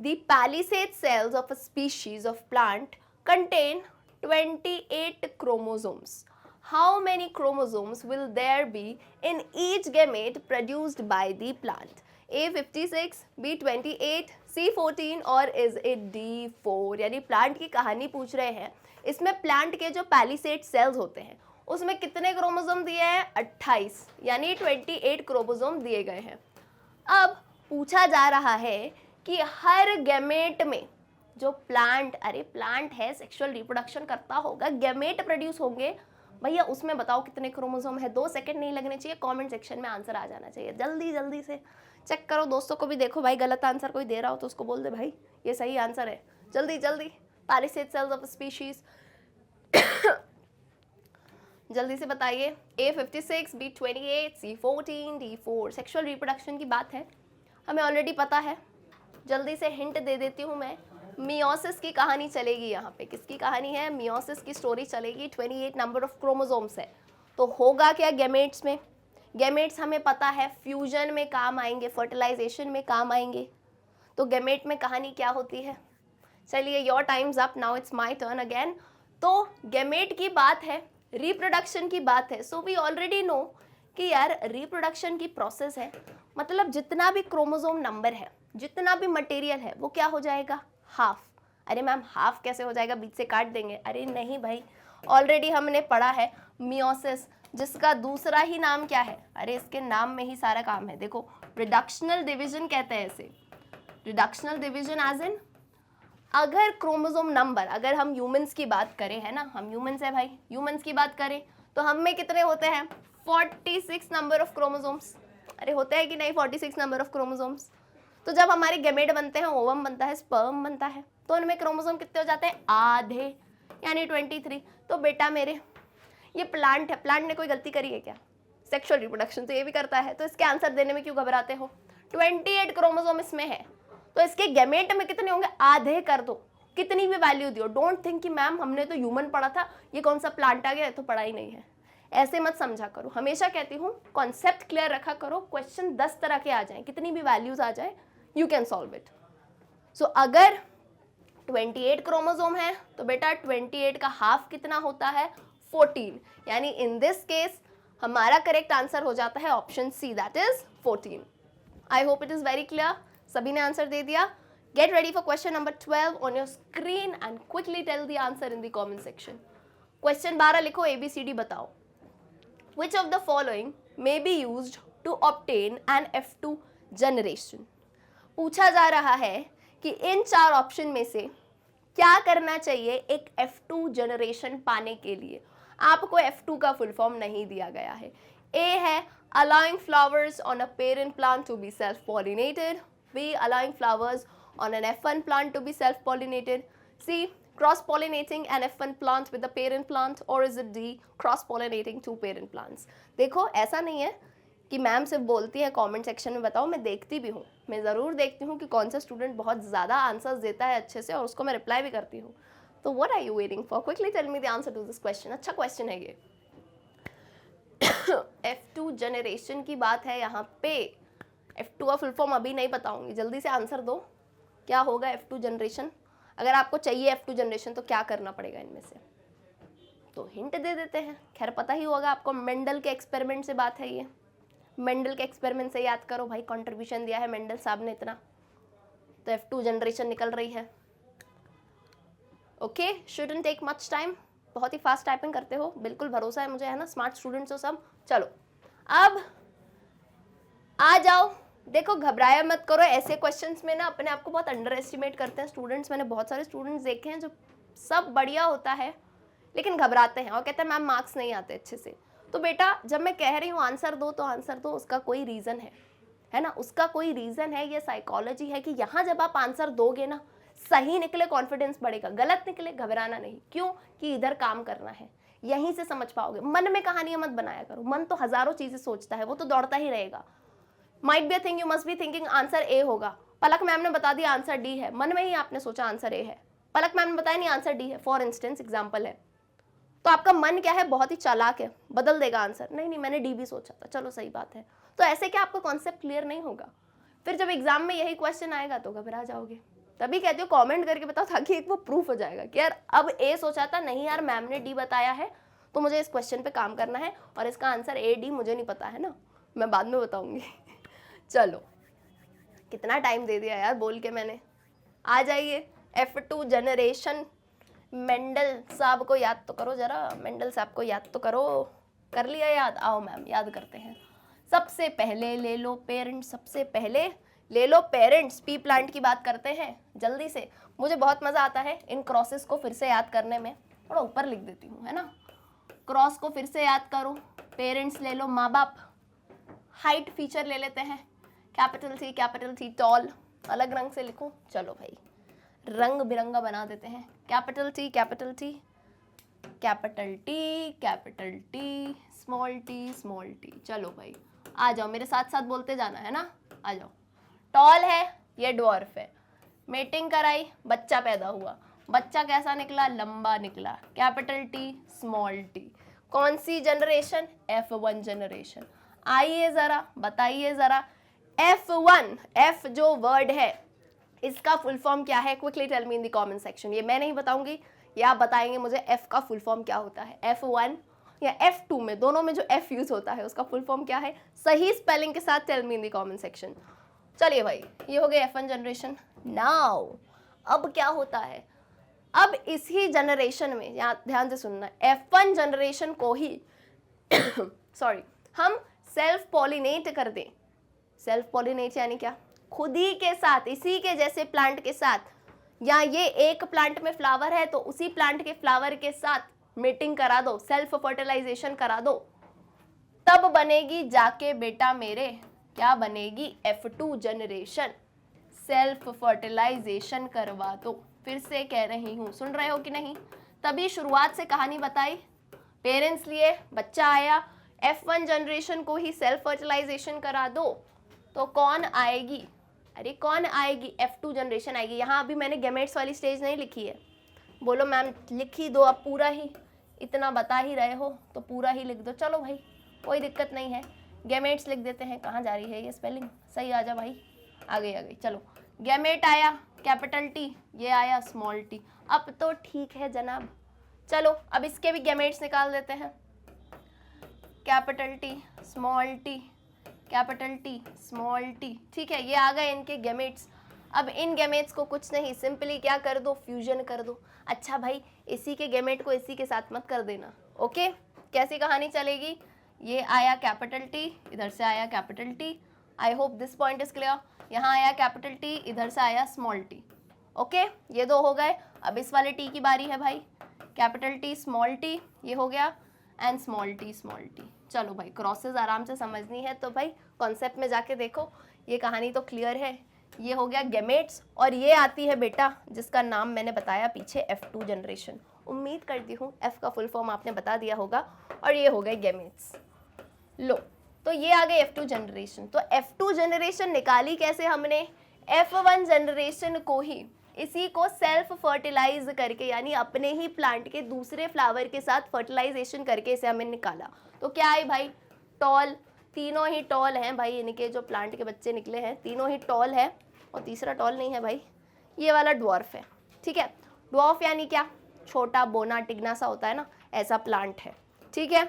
The palisade cells of a species of plant contain 28 chromosomes. How many chromosomes will there be in each gamete produced by the plant? A 56, B 28, C 14 और is it D 4? यानी प्लांट की कहानी पूछ रहे हैं. इसमें प्लांट के जो पैलिसेड सेल्स होते हैं उसमें कितने क्रोमोसोम दिए हैं? 28, यानी 28 क्रोमोसोम दिए गए हैं. अब पूछा जा रहा है कि हर गैमेट में जो प्लांट, अरे प्लांट है, सेक्सुअल रिप्रोडक्शन करता होगा, गैमेट प्रोड्यूस होंगे, भैया उसमें बताओ कितने क्रोमोसोम है. 2 सेकंड नहीं लगने चाहिए, कमेंट सेक्शन में आंसर आ जाना चाहिए. जल्दी जल्दी से चेक करो, दोस्तों को भी देखो भाई, गलत आंसर कोई दे रहा हो तो उसको बोल दे भाई ये सही आंसर है. जल्दी जल्दी. पैलिसेड सेल्स ऑफ स्पीशीज जल्दी से बताइए. A 56, B 28, C 14, D 4. Sexual reproduction की बात है, हमें ऑलरेडी पता है. जल्दी से हिंट दे देती हूँ मैं. मियोसिस की कहानी चलेगी यहाँ पे. किसकी कहानी है? मियोसिस की स्टोरी चलेगी. 28 नंबर ऑफ क्रोमोसोम्स है, तो होगा क्या गैमेट्स में? गैमेट्स हमें पता है फ्यूजन में काम आएंगे, फर्टिलाइजेशन में काम आएंगे. तो गैमेट में कहानी क्या होती है? चलिए, your time's up, now it's my turn again. तो गैमेट की बात है, रिप्रोडक्शन की बात है. सो वी ऑलरेडी नो कि यार रिप्रोडक्शन की प्रोसेस है, मतलब जितना भी क्रोमोसोम नंबर है, जितना भी मटेरियल है, वो क्या हो जाएगा? हाफ. अरे मैम हाफ कैसे हो जाएगा, बीच से काट देंगे? अरे नहीं भाई, ऑलरेडी हमने पढ़ा है मियोसिस, जिसका दूसरा ही नाम क्या है? अरे इसके नाम में ही सारा काम है. देखो, रिडक्शनल डिवीजन कहते हैं इसे. रिडक्शनल डिवीजन एज इन, अगर क्रोमोसोम नंबर, अगर हम ह्यूमंस की बात करें, है ना, हम ह्यूमंस है भाई, ह्यूमंस की बात करें तो हम में कितने होते हैं? 46 नंबर ऑफ क्रोमोसोम्स. अरे होते हैं कि नहीं 46 नंबर ऑफ क्रोमोसोम्स? तो जब हमारे गैमेट बनते हैं, ओवम बनता है, स्पर्म बनता है, तो उनमें क्रोमोसोम कितने हो जाते हैं? आधे, यानी 23. तो बेटा मेरे, ये प्लांट है, प्लांट ने कोई गलती करी है क्या? सेक्सुअल रिप्रोडक्शन तो ये भी करता है, तो इसके आंसर देने में क्यों घबराते हो? 28 क्रोमोसोम इसमें है, तो इसके गैमेट में कितने होंगे? आधे कर दो, कितनी भी वैल्यू दियो. डोंट थिंक कि मैम हमने तो ह्यूमन पढ़ा था, ये कौन सा प्लांट आ गया, तो पढ़ा ही नहीं है. ऐसे मत समझा करो. हमेशा कहती हूँ कॉन्सेप्ट क्लियर रखा करो. क्वेश्चन 10 तरह के आ जाएं, कितनी भी वैल्यूज आ जाए, यू कैन सॉल्व इट. सो अगर 28 क्रोमोसोम है तो बेटा 28 का हाफ कितना होता है? 14. यानी इन दिस केस हमारा करेक्ट आंसर हो जाता है option C, that is 14. I hope it is very clear. सभी ने आंसर दे दिया. Get ready for question number 12 on your screen and quickly tell the answer in the comment section. Question 12 लिखो, ABCD बताओ. Which of the following may be used to obtain an F2 generation? पूछा जा रहा है कि इन 4 option में से क्या करना चाहिए एक F2 जनरेशन पाने के लिए. आपको F2 का फुल फॉर्म नहीं दिया गया है. A है allowing flowers on a parent plant to be self-pollinated. B allowing flowers on an F1 plant to be self-pollinated. C cross-pollinating an F1 plant with a parent plant, or is it D cross-pollinating 2 parent plants? देखो, ऐसा नहीं है कि ma'am सिर्फ बोलती है comment section में बताओ. मैं देखती भी हूँ, मैं ज़रूर देखती हूँ कि कौन सा स्टूडेंट बहुत ज़्यादा आंसर्स देता है अच्छे से, और उसको मैं रिप्लाई भी करती हूँ. तो what are you waiting for? Quickly tell me the answer to this question. अच्छा क्वेश्चन है ये. F2 जनरेशन की बात है यहाँ पे. F2 का फुल फॉर्म अभी नहीं बताऊंगी, जल्दी से आंसर दो. क्या होगा F2 जनरेशन? अगर आपको चाहिए F2 जनरेशन तो क्या करना पड़ेगा इनमें से? तो हिंट दे देते हैं. खैर पता ही होगा आपको, मेंडल के एक्सपेरिमेंट से बात है ये. मेंडल के एक्सपेरिमेंट से याद करो भाई, कंट्रीब्यूशन दिया है मेंडल साहब ने इतना, तो F2 जनरेशन निकल रही है. Okay, shouldn't take much time. बहुत ही फास्ट टाइपिंग करते हो, बिल्कुल भरोसा है मुझे, है ना, स्मार्ट स्टूडेंट्स हो सब. चलो अब आ जाओ. देखो घबराया मत करो, ऐसे क्वेश्चंस में ना अपने आप को बहुत अंडर एस्टिमेट करते हैं स्टूडेंट्स. मैंने बहुत सारे स्टूडेंट्स देखे हैं जो सब बढ़िया होता है लेकिन घबराते हैं और कहते हैं मैम मार्क्स नहीं आते अच्छे से. तो बेटा जब मैं कह रही हूँ आंसर दो तो आंसर दो, उसका कोई रीज़न है ना, उसका कोई रीज़न है. ये साइकोलॉजी है कि यहाँ जब आप आंसर दोगे ना, सही निकले कॉन्फिडेंस बढ़ेगा, गलत निकले घबराना नहीं. क्यों? कि इधर काम करना है, यहीं से समझ पाओगे. मन में कहानियाँ मत बनाया करो, मन तो हज़ारों चीज़ें सोचता है, वो तो दौड़ता ही रहेगा. Might be a thing, you must be thinking answer A होगा. पलक मैम ने बता दिया आंसर डी है, मन में ही आपने सोचा आंसर ए है. पलक मैम ने बताया नहीं आंसर डी है, फॉर इंस्टेंस एग्जाम्पल है. तो आपका मन क्या है, बहुत ही चालाक है, बदल देगा आंसर. नहीं मैंने डी भी सोचा था, चलो सही बात है. तो ऐसे क्या आपका कॉन्सेप्ट क्लियर नहीं होगा, फिर जब एग्जाम में यही क्वेश्चन आएगा तो घबरा जाओगे. तभी कहती हूँ कमेंट करके बताओ, ताकि एक वो प्रूफ हो जाएगा कि यार अब ए सोचा था, नहीं यार मैम ने डी बताया है तो मुझे इस क्वेश्चन पे काम करना है, और इसका आंसर ए डी मुझे नहीं पता है ना, मैं बाद में बताऊंगी। चलो कितना टाइम दे दिया यार बोल के मैंने। आ जाइए, F2 जनरेशन। मेंडल साहब को याद तो करो जरा, मेंडल साहब को याद तो करो। कर लिया याद? आओ मैम याद करते हैं। सबसे पहले ले लो पेरेंट्स, सबसे पहले ले लो पेरेंट्स। पी प्लांट की बात करते हैं जल्दी से। मुझे बहुत मज़ा आता है इन क्रॉसेस को फिर से याद करने में, थोड़ा ऊपर लिख देती हूँ है ना। क्रॉस को फिर से याद करो। पेरेंट्स ले लो, माँ बाप। हाइट फीचर ले लेते हैं, कैपिटल टी टॉल। अलग रंग से लिखूं? चलो भाई रंग बिरंगा बना देते हैं। Capital T small T. चलो भाई आ जाओ, मेरे साथ साथ बोलते जाना है ना, आ जाओ। टॉल है, ये ड्वार्फ है। मेटिंग कराई, बच्चा पैदा हुआ, बच्चा कैसा निकला? लंबा निकला। Capital T small T. कौन सी जनरेशन? F1 generation. आइए ज़रा बताइए ज़रा, F1, F जो वर्ड है इसका फुल फॉर्म क्या है? Quickly tell me in the comment section. ये मैं नहीं बताऊंगी, ये आप बताएंगे मुझे F का फुल फॉर्म क्या होता है। F1 या F2 में, दोनों में जो F यूज होता है उसका फुल फॉर्म क्या है? सही स्पेलिंग के साथ tell me in the comment section. चलिए भाई ये हो गया F1 जनरेशन। नाउ अब क्या होता है? अब इसी जनरेशन में, यहाँ ध्यान से सुनना, F1 जनरेशन को ही सॉरी हम सेल्फ पॉलिनेट कर दें। सेल्फ पॉलिनेट यानी क्या? खुद ही के साथ, इसी के जैसे प्लांट के साथ, या ये एक प्लांट में फ्लावर है तो उसी प्लांट के फ्लावर के साथ मेटिंग करा दो, सेल्फ फर्टिलाइजेशन करा दो, तब बनेगी जाके बेटा मेरे, क्या बनेगी? F2 generation. सेल्फ फर्टिलाइजेशन करवा दो। फिर से कह रही हूँ, सुन रहे हो कि नहीं? तभी शुरुआत से कहानी बताई, पेरेंट्स लिए, बच्चा आया, F1 जनरेशन को ही सेल्फ फर्टिलाइजेशन करा दो तो कौन आएगी? अरे कौन आएगी? F2 जनरेशन आएगी। यहाँ अभी मैंने गैमेट्स वाली स्टेज नहीं लिखी है। बोलो मैम लिख ही दो, अब पूरा ही इतना बता ही रहे हो तो पूरा ही लिख दो। चलो भाई कोई दिक्कत नहीं है, गैमेट्स लिख देते हैं। कहाँ जा रही है ये स्पेलिंग? सही आ जा भाई, आ गई। चलो गैमेट आया कैपिटल टी, ये आया स्मॉल टी। अब तो ठीक है जनाब। चलो अब इसके भी गैमेट्स निकाल देते हैं। Capital T small T, capital T small T. ठीक है, ये आ गए इनके गैमेट्स। अब इन गैमेट्स को कुछ नहीं, सिंपली क्या कर दो? फ्यूजन कर दो। अच्छा भाई इसी के गैमेट को इसी के साथ मत कर देना। ओके, कैसी कहानी चलेगी? ये आया कैपिटल टी, इधर से आया capital T. I hope this point is clear. यहाँ आया कैपिटल टी, इधर से आया स्मॉल टी। ओके, ये दो हो गए। अब इस वाले टी की बारी है भाई। कैपिटल टी स्मॉल टी, ये हो गया, एंड स्मॉल टी। चलो भाई क्रॉसेस आराम से समझनी है तो भाई कॉन्सेप्ट में जाके देखो, ये कहानी तो क्लियर है। ये हो गया गैमेट्स, और ये आती है बेटा जिसका नाम मैंने बताया पीछे, F2 जनरेशन। उम्मीद करती हूँ F का फुल फॉर्म आपने बता दिया होगा। और ये हो गए गैमेट्स। लो तो ये आ गए F2 जनरेशन। तो F2 जनरेशन निकाली कैसे हमने? F1 जनरेशन को ही, इसी को सेल्फ फर्टिलाइज करके, यानी अपने ही प्लांट के दूसरे फ्लावर के साथ फर्टिलाइजेशन करके इसे हमने निकाला। तो क्या है भाई? टॉल। तीनों ही टॉल हैं भाई, इनके जो प्लांट के बच्चे निकले हैं तीनों ही टॉल है, और तीसरा टॉल नहीं है भाई, ये वाला ड्वार्फ है। ठीक है, ड्वार्फ यानी क्या? छोटा बोना टिगना सा होता है ना, ऐसा प्लांट है। ठीक है,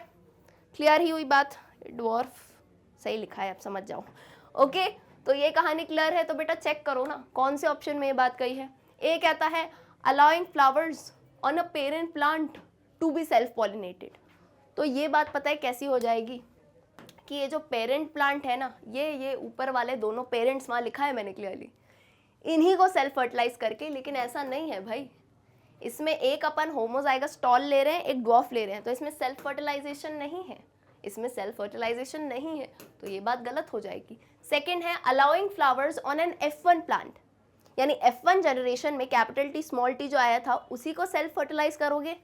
क्लियर ही हुई बात? ड्वार्फ सही लिखा है, आप समझ जाओ। ओके, तो ये कहानी क्लियर है। तो बेटा चेक करो ना कौन से ऑप्शन में ये बात कही है। ए कहता है allowing flowers on a parent plant to be self pollinated. तो ये बात पता है कैसी हो जाएगी कि ये जो पेरेंट प्लांट है ना, ये ऊपर वाले दोनों पेरेंट्स, वहाँ लिखा है मैंने क्लियरली, इन्हीं को सेल्फ फर्टिलाइज करके, लेकिन ऐसा नहीं है भाई। इसमें एक अपन होमोजाइगस टॉल ले रहे हैं, एक ड्वार्फ ले रहे हैं, तो इसमें सेल्फ फर्टिलाइजेशन नहीं है, इसमें सेल्फ फर्टिलाइजेशन नहीं है, तो ये बात गलत हो जाएगी। सेकंड है allowing flowers on an F1 plant, यानी F1 जनरेशन में कैपिटल टी स्मॉल टी जो आया था उसी को सेल्फ फर्टिलाइज करोगे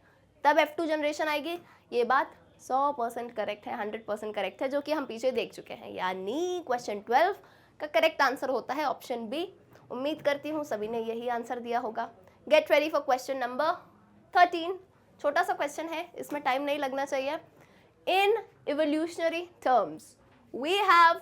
तब F2 जनरेशन आएगी। ये बात 100% करेक्ट है, 100% करेक्ट है, जो कि हम पीछे देख चुके हैं। यानी क्वेश्चन 12 का करेक्ट आंसर होता है ऑप्शन बी। उम्मीद करती हूँ सभी ने यही आंसर दिया होगा। Gate ready for question number 13। छोटा सा क्वेश्चन है, इसमें टाइम नहीं लगना चाहिए। In evolutionary terms we have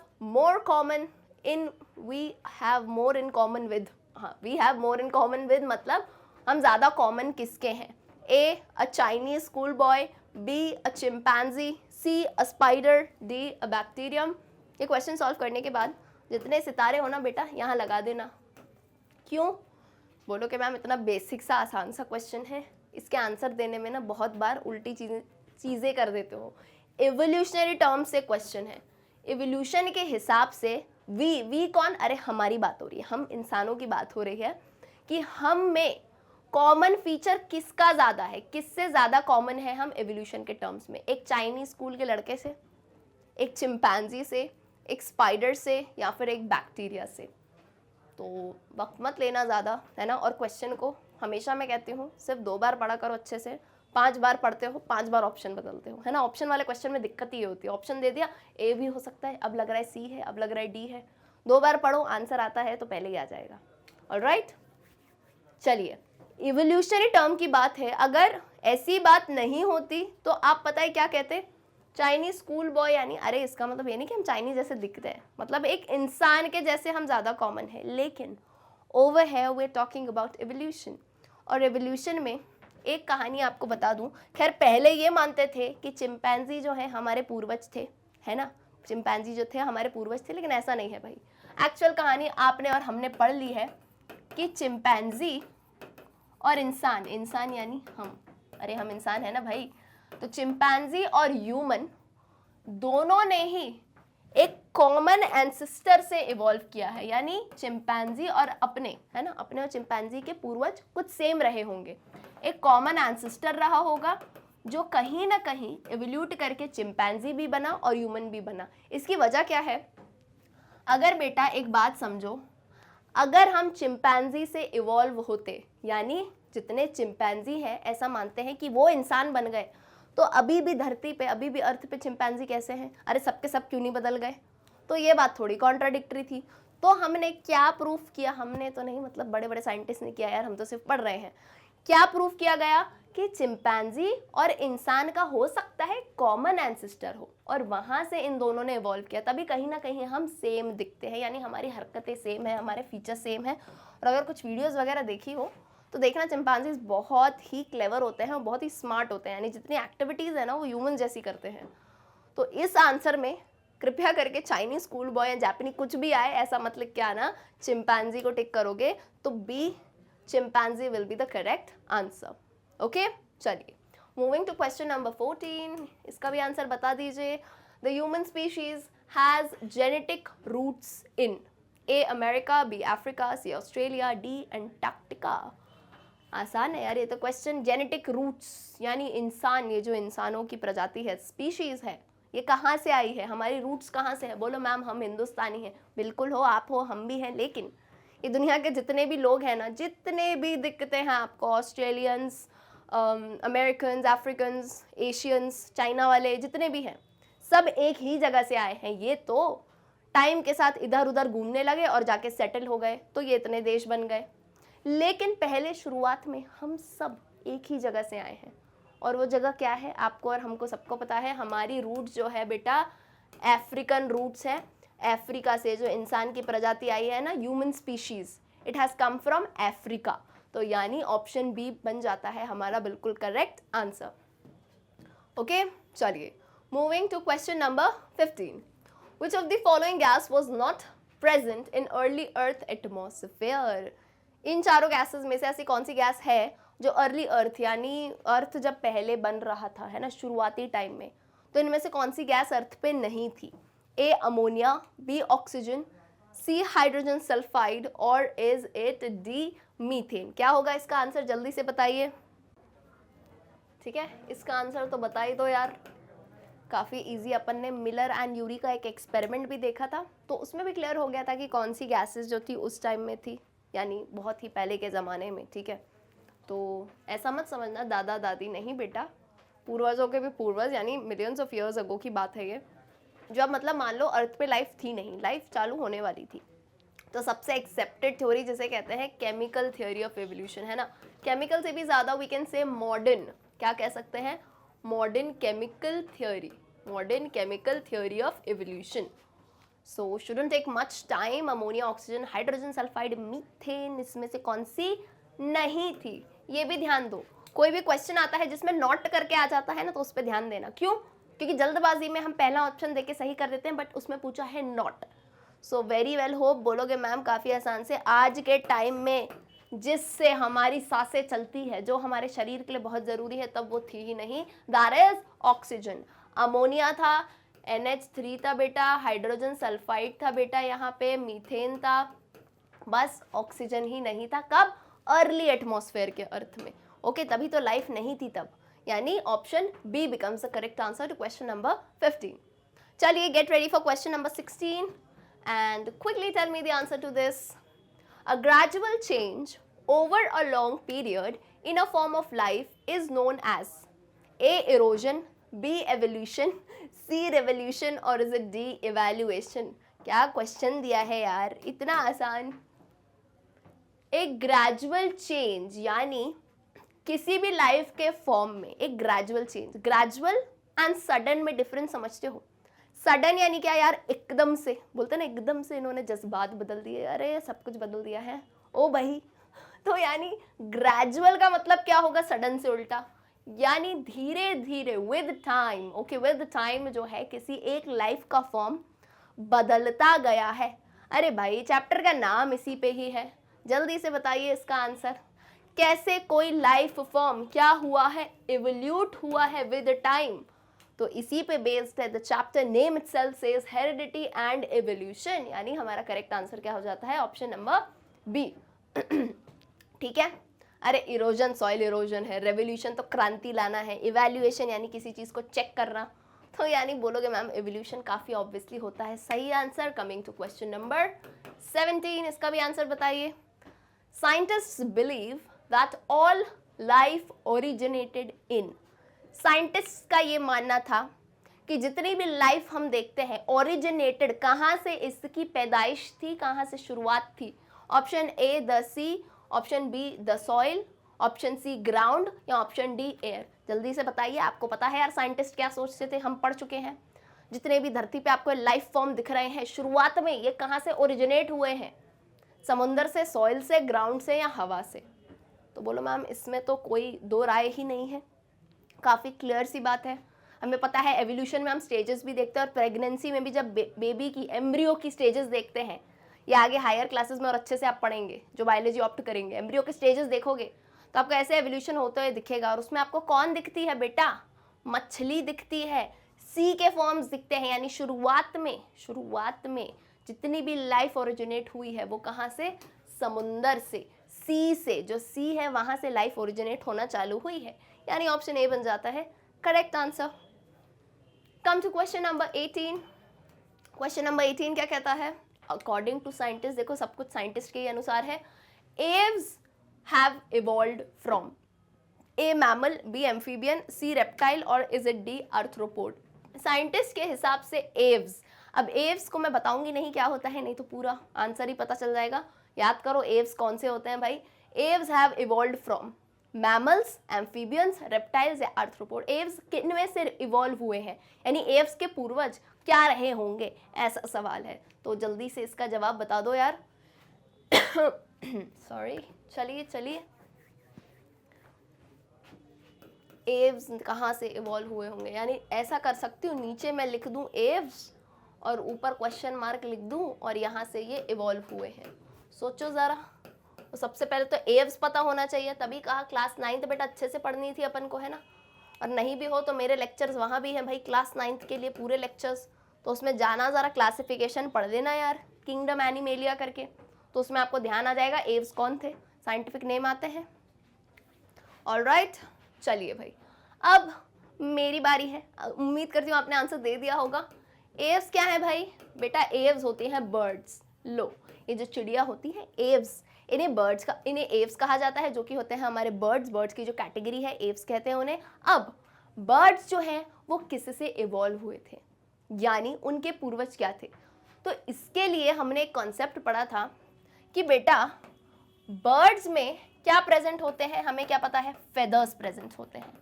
more in common with हाँ, we have more in common with मतलब हम ज़्यादा कॉमन किसके हैं? A a Chinese school boy, B a chimpanzee, C a spider, D a bacterium. ये क्वेश्चन सॉल्व करने के बाद जितने सितारे हो ना बेटा यहाँ लगा देना। क्यों? बोलो कि मैम इतना बेसिक सा आसान सा क्वेश्चन है, इसके आंसर देने में ना बहुत बार उल्टी चीज़ें कर देते हो। एवोल्यूशनरी टर्म से क्वेश्चन है, एवोल्यूशन के हिसाब से वी कौन? अरे हमारी बात हो रही है, हम इंसानों की बात हो रही है कि हम में कॉमन फीचर किसका ज़्यादा है, किससे ज़्यादा कॉमन है हम एवोल्यूशन के टर्म्स में? एक चाइनीज स्कूल के लड़के से, एक चिंपैंजी से, एक स्पाइडर से, या फिर एक बैक्टीरिया से। तो वक्त मत लेना ज़्यादा, है ना। और क्वेश्चन को हमेशा मैं कहती हूँ सिर्फ 2 बार पढ़ा करो अच्छे से, 5 बार पढ़ते हो 5 बार ऑप्शन बदलते हो, है ना। ऑप्शन वाले क्वेश्चन में दिक्कत ही होती है, ऑप्शन दे दिया ए भी हो सकता है, अब लग रहा है सी है, अब लग रहा है डी है। 2 बार पढ़ो, आंसर आता है तो पहले ही आ जाएगा। ऑलराइट, चलिए इवोल्यूशनरी टर्म की बात है, अगर ऐसी बात नहीं होती तो आप पता है क्या कहते? चाइनीज स्कूल बॉय, यानी अरे इसका मतलब ये नहीं कि हम चाइनीज जैसे दिखते हैं, मतलब एक इंसान के जैसे हम ज़्यादा कॉमन है। लेकिन ओवर है वे टॉकिंग अबाउट एवोल्यूशन, और एवोल्यूशन में एक कहानी आपको बता दूं। खैर पहले ये मानते थे कि चिंपैंजी जो है हमारे पूर्वज थे, है ना, चिंपैंजी जो थे हमारे पूर्वज थे, लेकिन ऐसा नहीं है भाई। एक्चुअल कहानी आपने और हमने पढ़ ली है कि चिंपैंजी और इंसान यानी हम, अरे हम इंसान है ना भाई, तो चिंपैंजी और ह्यूमन दोनों ने ही एक कॉमन एंसेस्टर से इवॉल्व किया है, यानी चिंपैंजी और अपने, है ना, अपने और चिंपैंजी के पूर्वज कुछ सेम रहे होंगे, एक कॉमन एंसेस्टर रहा होगा जो कहीं ना कहीं एवोल्यूट करके चिंपैंजी भी बना और ह्यूमन भी बना। इसकी वजह क्या है? अगर बेटा एक बात समझो, अगर हम चिंपैंजी से इवॉल्व होते, यानी जितने चिंपैंजी हैं ऐसा मानते हैं कि वो इंसान बन गए, तो अभी भी धरती पे, अभी भी अर्थ पे चिंपैंजी कैसे हैं? अरे सबके सब क्यों नहीं बदल गए? तो ये बात थोड़ी कॉन्ट्राडिक्टरी थी। तो हमने क्या प्रूफ किया? हमने तो नहीं, मतलब बड़े बड़े साइंटिस्ट ने किया यार, हम तो सिर्फ पढ़ रहे हैं। क्या प्रूफ किया गया? कि चिंपैंजी और इंसान का हो सकता है कॉमन एंसेस्टर हो, और वहां से इन दोनों ने इवॉल्व किया, तभी कहीं ना कहीं हम सेम दिखते हैं, यानी हमारी हरकतें सेम है, हमारे फीचर सेम है। और अगर कुछ वीडियोस वगैरह देखी हो तो देखना चिंपैंजीज बहुत ही क्लेवर होते हैं और बहुत ही स्मार्ट होते हैं, यानी जितनी एक्टिविटीज़ है ना वो ह्यूमन जैसी करते हैं। तो इस आंसर में कृपया करके चाइनीज स्कूल बॉय या जापानी कुछ भी आए ऐसा मत लिख के आना, चिंपैंजी को टिक करोगे तो B chimpanzee will be the correct answer. Okay, चलिए मूविंग टू क्वेश्चन नंबर 14, इसका भी आंसर बता दीजिए। The human species has genetic roots in A America, B Africa, C Australia, D Antarctica. आसान है यार ये तो क्वेश्चन। जेनेटिक रूट्स यानी इंसान, ये जो इंसानों की प्रजाति है, स्पीशीज है, ये कहाँ से आई है? हमारी रूट्स कहाँ से है? बोलो मैम हम हिंदुस्तानी हैं। बिल्कुल हो, आप हो, हम भी हैं, लेकिन ये दुनिया के जितने भी लोग हैं ना, जितने भी दिखते हैं आपको, Australians, American, Africans, Asians, China वाले जितने भी हैं, सब एक ही जगह से आए हैं। ये तो टाइम के साथ इधर उधर घूमने लगे और जाके सेटल हो गए, तो ये इतने देश बन गए। लेकिन पहले शुरुआत में हम सब एक ही जगह से आए हैं, और वो जगह क्या है? आपको और हमको सबको पता है, हमारी रूट्स जो है बेटा अफ्रीकन रूट्स है। अफ्रीका से जो इंसान की प्रजाति आई है ना, human species, it has come from Africa. तो यानी ऑप्शन बी बन जाता है हमारा बिल्कुल करेक्ट आंसर। ओके, चलिए moving to question number 15, which of the following gas was not present in early earth atmosphere. इन चारों गैसेस में से ऐसी कौन सी गैस है जो अर्ली अर्थ, यानी अर्थ जब पहले बन रहा था, है ना, शुरुआती टाइम में, तो इनमें से कौन सी गैस अर्थ पे नहीं थी? A ammonia, B oxygen, C hydrogen sulphide, और इज इट डी मीथेन। क्या होगा इसका आंसर? जल्दी से बताइए। ठीक है, इसका आंसर तो बता ही दो यार, काफ़ी इजी। अपन ने मिलर एंड यूरी का एक एक्सपेरिमेंट भी देखा था, तो उसमें भी क्लियर हो गया था कि कौन सी गैसेस जो थी उस टाइम में थी, यानी बहुत ही पहले के ज़माने में। ठीक है, तो ऐसा मत समझना दादा दादी नहीं बेटा, पूर्वजों के भी पूर्वज, यानी मिलियंस ऑफ ईयर्स अगो की बात है ये। जब मतलब मान लो अर्थ पे लाइफ थी नहीं, लाइफ चालू होने वाली थी, तो सबसे एक्सेप्टेड थ्योरी जिसे कहते हैं केमिकल थ्योरी ऑफ एवोल्यूशन, है ना। केमिकल से भी ज़्यादा वी कैन से मॉडर्न, क्या कह सकते हैं? Modern chemical theory, modern chemical theory of evolution. So shouldn't take much time. Ammonia, oxygen, hydrogen sulphide, methane, इसमें से कौन सी नहीं थी, ये भी ध्यान दो। कोई भी क्वेश्चन आता है जिसमें नॉट करके आ जाता है ना, तो उस पर ध्यान देना। क्यों? क्योंकि जल्दबाजी में हम पहला ऑप्शन देके सही कर देते हैं, बट उसमें पूछा है not. So very well, hope बोलोगे मैम काफ़ी आसान से। आज के टाइम में जिससे हमारी सांसें चलती है, जो हमारे शरीर के लिए बहुत ज़रूरी है, तब वो थी ही नहीं, दैट इज ऑक्सीजन। अमोनिया था, NH3 था बेटा, हाइड्रोजन सल्फाइड था बेटा, यहाँ पे मीथेन था, बस ऑक्सीजन ही नहीं था। कब? अर्ली एटमॉस्फेयर के अर्थ में। ओके, तभी तो लाइफ नहीं थी तब। यानी option B becomes the correct answer to question number 15। चलिए, get ready for question number 16 and quickly tell me the answer to this. A gradual change over a long period in a form of life is known as A. Erosion, B. Evolution, C. Revolution or is it D. Evaluation? क्या question दिया है यार, इतना आसान। एक gradual change यानी किसी भी लाइफ के फॉर्म में एक gradual change. Gradual and sudden में डिफरेंस समझते हो? सडन यानी क्या यार, एकदम से, बोलते ना एकदम से इन्होंने जज्बात बदल दिए, अरे सब कुछ बदल दिया है ओ भाई। तो यानी ग्रेजुअल का मतलब क्या होगा सडन से उल्टा, यानी धीरे धीरे, with time. Okay, with time जो है किसी एक लाइफ का फॉर्म बदलता गया है। अरे भाई, चैप्टर का नाम इसी पे ही है, जल्दी से बताइए इसका आंसर। कैसे कोई लाइफ फॉर्म क्या हुआ है, इवोल्यूट हुआ है विद टाइम। तो इसी पे बेस्ड है the chapter name itself says heredity and evolution. यानी हमारा करेक्ट आंसर क्या हो जाता है? Option number B. ठीक है। अरे इरोजन सॉइल इरोजन है, रेवोल्यूशन तो क्रांति लाना है, इवैल्यूएशन यानी किसी चीज को चेक करना। तो यानी बोलोगे मैम एवोल्यूशन काफी ऑब्वियसली होता है सही answer. Coming to question number 17, इसका भी आंसर बताइए। Scientists believe that all life originated in. साइंटिस्ट का ये मानना था कि जितनी भी लाइफ हम देखते हैं ओरिजिनेटेड, कहाँ से इसकी पैदाइश थी, कहाँ से शुरुआत थी। Option A the sea, option B the soil, option C ground या ऑप्शन डी एयर। जल्दी से बताइए, आपको पता है यार साइंटिस्ट क्या सोचते थे, हम पढ़ चुके हैं। जितने भी धरती पे आपको लाइफ फॉर्म दिख रहे हैं, शुरुआत में ये कहाँ से ओरिजिनेट हुए हैं? समुंदर से, सॉइल से, ग्राउंड से या हवा से? तो बोलो मैम इसमें तो कोई दो राय ही नहीं है, काफ़ी क्लियर सी बात है। हमें पता है एवोल्यूशन में हम स्टेजेस भी देखते हैं, और प्रेगनेंसी में भी जब बेबी की, एम्ब्रियो की स्टेजेस देखते हैं, या आगे हायर क्लासेस में और अच्छे से आप पढ़ेंगे, जो बायोलॉजी ऑप्ट करेंगे, एम्ब्रियो के स्टेजेस देखोगे तो आपको ऐसे एवोल्यूशन होते हुए दिखेगा। और उसमें आपको कौन दिखती है बेटा? मछली दिखती है, सी के फॉर्म्स दिखते हैं। यानी शुरुआत में जितनी भी लाइफ ओरिजिनेट हुई है वो कहाँ से? समुंदर से, सी से। जो सी है वहाँ से लाइफ ओरिजिनेट होना चालू हुई है। यानी ऑप्शन ए बन जाता है correct answer. Come to question number 18। Question number 18 क्या कहता है? अकॉर्डिंग टू साइंटिस्ट, देखो सब कुछ साइंटिस्ट के अनुसार है। Aves have evolved from A mammal, B amphibian, C reptile और is it D arthropod. Scientist के हिसाब से एव्स, अब एव्स को मैं बताऊंगी नहीं क्या होता है, नहीं तो पूरा आंसर ही पता चल जाएगा। याद करो एव्स कौन से होते हैं भाई। Aves have evolved from mammals, amphibians, reptiles या आर्थ्रोपोड। एव्स किनमें से इवॉल्व हुए हैं, यानी एव्स के पूर्वज क्या रहे होंगे, ऐसा सवाल है। तो जल्दी से इसका जवाब बता दो यार। सॉरी, चलिए एव्स कहाँ से इवॉल्व हुए होंगे, यानी ऐसा कर सकती हूँ, नीचे मैं लिख दूँ एव्स और ऊपर क्वेश्चन मार्क लिख दूँ और यहाँ से ये इवॉल्व हुए हैं। सोचो ज़रा। तो सबसे पहले तो एव्स पता होना चाहिए, तभी कहा क्लास 9th बेटा अच्छे से पढ़नी थी अपन को, है ना। और नहीं भी हो तो मेरे लेक्चर्स वहाँ भी हैं भाई, क्लास 9th के लिए पूरे लेक्चर्स, तो उसमें जाना, ज़रा क्लासिफिकेशन पढ़ लेना यार, किंगडम एनिमेलिया करके, तो उसमें आपको ध्यान आ जाएगा एव्स कौन थे, साइंटिफिक नेम आते हैं। ऑलराइट, चलिए भाई अब मेरी बारी है। उम्मीद करती हूँ आपने आंसर दे दिया होगा। एव्स क्या है भाई? बेटा एव्स होती हैं बर्ड्स। लो, ये जो चिड़िया होती है एव्स, इन्हें एव्स कहा जाता है, जो कि होते हैं हमारे बर्ड्स की जो कैटेगरी है एव्स कहते हैं उन्हें। अब बर्ड्स जो हैं वो किससे इवॉल्व हुए थे, यानी उनके पूर्वज क्या थे? तो इसके लिए हमने एक कॉन्सेप्ट पढ़ा था कि बेटा बर्ड्स में क्या प्रेजेंट होते हैं, हमें क्या पता है? फेदर्स प्रेजेंट होते हैं।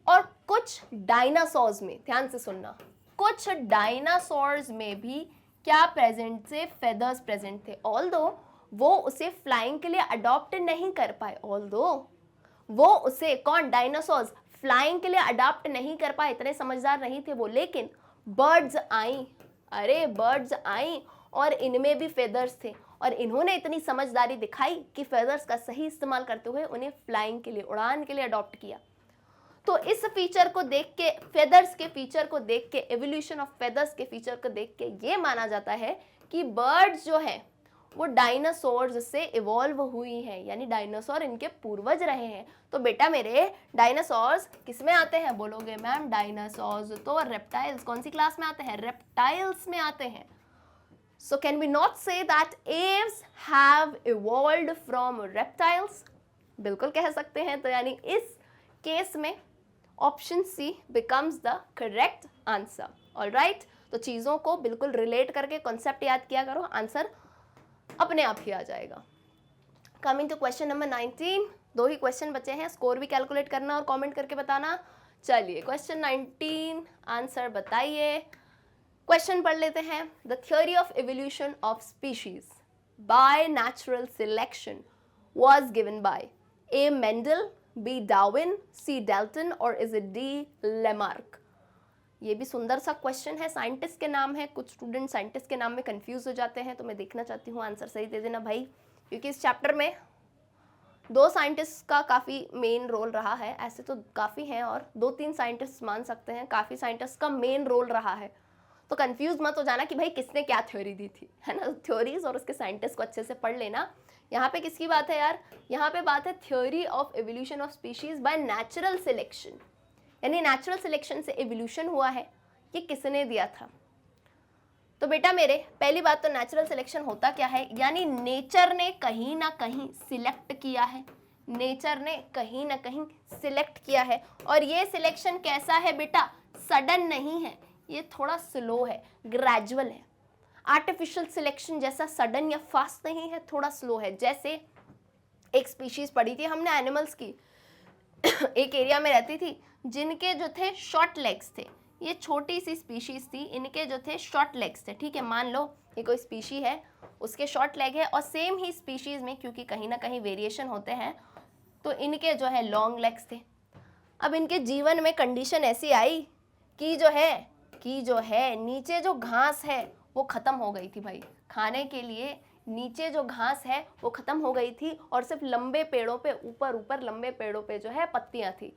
और कुछ डायनासोर्स में, ध्यान से सुनना, कुछ डायनासोर्स में भी क्या प्रेजेंट थे? फेदर्स प्रेजेंट थे। ऑल्दो वो उसे फ्लाइंग के लिए अडॉप्ट नहीं कर पाए, ऑल्दो वो उसे, कौन? डायनासोर्स फ्लाइंग के लिए अडॉप्ट नहीं कर पाए, इतने समझदार नहीं थे वो, लेकिन बर्ड्स आई, अरे बर्ड्स आई और इनमें भी फेदर्स थे और इन्होंने इतनी समझदारी दिखाई कि फेदर्स का सही इस्तेमाल करते हुए उन्हें फ्लाइंग के लिए, उड़ान के लिए अडॉप्ट किया। तो इस फीचर को देख के, फेदर्स के फीचर को देख के, एवोल्यूशन ऑफ फेदर्स के फीचर को देख के ये माना जाता है कि बर्ड्स जो है वो डायनासोर्स से इवॉल्व हुई हैं, यानी डायनासोर इनके पूर्वज रहे हैं। तो बेटा मेरे डायनासोर्स किस में आते हैं? बोलोगे मैम डायनासोर्स तो रेप्टाइल्स, कौन सी क्लास में आते हैं? रेप्टाइल्स में आते हैं। So can we not say that aves have evolved from reptiles? बिल्कुल कह सकते हैं। तो यानी इस केस में option C becomes the correct answer. Alright? तो चीज़ों को बिल्कुल रिलेट करके कॉन्सेप्ट याद किया करो, आंसर अपने आप ही आ जाएगा। कमिंग टू क्वेश्चन नंबर 19, 2 ही क्वेश्चन बचे हैं, स्कोर भी कैलकुलेट करना और कमेंट करके बताना। चलिए क्वेश्चन 19 आंसर बताइए। क्वेश्चन पढ़ लेते हैं। The theory of evolution of species by natural selection was given by A Mendel, B Darwin, C Dalton और इज इट डी लेमार्क। ये भी सुंदर सा क्वेश्चन है, साइंटिस्ट के नाम है, कुछ स्टूडेंट साइंटिस्ट के नाम में कंफ्यूज हो जाते हैं, तो मैं देखना चाहती हूँ आंसर सही दे देना भाई, क्योंकि इस चैप्टर में 2 साइंटिस्ट का काफ़ी मेन रोल रहा है। ऐसे तो काफ़ी हैं और 2-3 साइंटिस्ट मान सकते हैं, काफ़ी साइंटिस्ट का मेन रोल रहा है। तो कंफ्यूज मत हो जाना कि भाई किसने क्या थ्योरी दी थी, है ना। थ्योरीज और उसके साइंटिस्ट को अच्छे से पढ़ लेना। यहाँ पे किसकी बात है यार? यहाँ पे बात है theory of evolution of species by natural selection, यानी नेचुरल सिलेक्शन से एवोल्यूशन हुआ है, ये किसने दिया था? तो बेटा मेरे पहली बात तो नेचुरल सिलेक्शन होता क्या है, यानी नेचर ने कहीं ना कहीं सिलेक्ट किया है, नेचर ने कहीं ना कहीं सिलेक्ट किया है। और ये सिलेक्शन कैसा है बेटा? सडन नहीं है, ये थोड़ा स्लो है, ग्रेजुअल है। आर्टिफिशियल सिलेक्शन जैसा सडन या फास्ट नहीं है, थोड़ा स्लो है। जैसे एक स्पीशीज पढ़ी थी हमने एनिमल्स की एक एरिया में रहती थी जिनके जो थे शॉर्ट लेग्स थे, ये छोटी सी स्पीशीज थी, इनके जो थे शॉर्ट लेग्स थे। ठीक है, मान लो ये कोई स्पीशी है, उसके शॉर्ट लेग है, और सेम ही स्पीशीज में क्योंकि कहीं ना कहीं वेरिएशन होते हैं तो इनके जो है लॉन्ग लेग्स थे। अब इनके जीवन में कंडीशन ऐसी आई कि जो है नीचे जो घास है वो ख़त्म हो गई थी भाई, खाने के लिए नीचे जो घास है वो ख़त्म हो गई थी और सिर्फ लंबे पेड़ों पे, ऊपर लंबे पेड़ों पे जो है पत्तियां थी।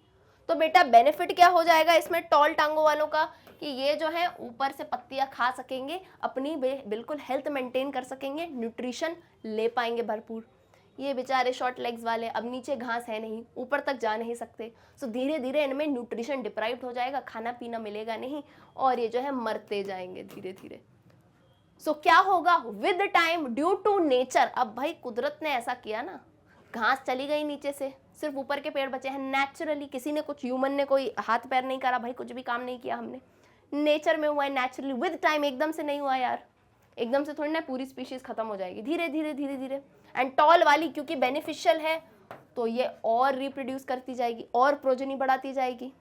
तो बेटा बेनिफिट क्या हो जाएगा इसमें टॉल टांगों वालों का, कि ये जो है ऊपर से पत्तियां खा सकेंगे, अपनी बिल्कुल हेल्थ मेंटेन कर सकेंगे, न्यूट्रिशन ले पाएंगे भरपूर। ये बेचारे शॉर्ट लेग्स वाले, अब नीचे घास है नहीं, ऊपर तक जा नहीं सकते, सो धीरे धीरे इनमें न्यूट्रिशन डिप्राइव्ड हो जाएगा, खाना पीना मिलेगा नहीं और ये जो है मरते जाएंगे धीरे धीरे। सो क्या होगा with time due to nature, अब भाई कुदरत ने ऐसा किया ना, घास चली गई नीचे से, सिर्फ ऊपर के पेड़ बचे हैं नेचुरली, किसी ने कुछ ह्यूमन ने कोई हाथ पैर नहीं करा भाई, कुछ भी काम नहीं किया हमने, नेचर में हुआ है नेचुरली विद टाइम, एकदम से नहीं हुआ यार, एकदम से थोड़ी ना पूरी स्पीशीज खत्म हो जाएगी, धीरे धीरे धीरे धीरे। एंड टॉल वाली क्योंकि बेनिफिशियल है तो ये और रिप्रोड्यूस करती जाएगी और प्रोजेनी बढ़ाती जाएगी।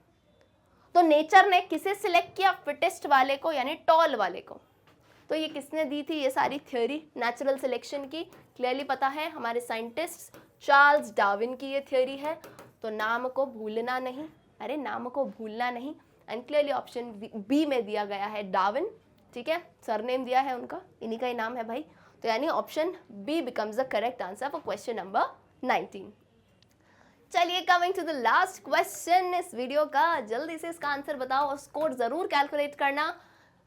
तो नेचर ने किसे सिलेक्ट किया? फिटेस्ट वाले को, यानी टॉल वाले को। तो ये किसने दी थी ये सारी थ्योरी नेचुरल सिलेक्शन की? क्लियरली पता है, हमारे साइंटिस्ट चार्ल्स डार्विन की ये थ्योरी है। तो नाम को भूलना नहीं, अरे नाम को भूलना नहीं। एंड क्लियरली ऑप्शन बी में दिया गया है डार्विन, ठीक है, सरनेम दिया है उनका, इन्हीं का ही नाम है भाई। तो यानी option B becomes the correct answer for question number 19। चलिए coming to the last question इस वीडियो का, जल्दी से इसका आंसर बताओ और स्कोर जरूर कैलकुलेट करना।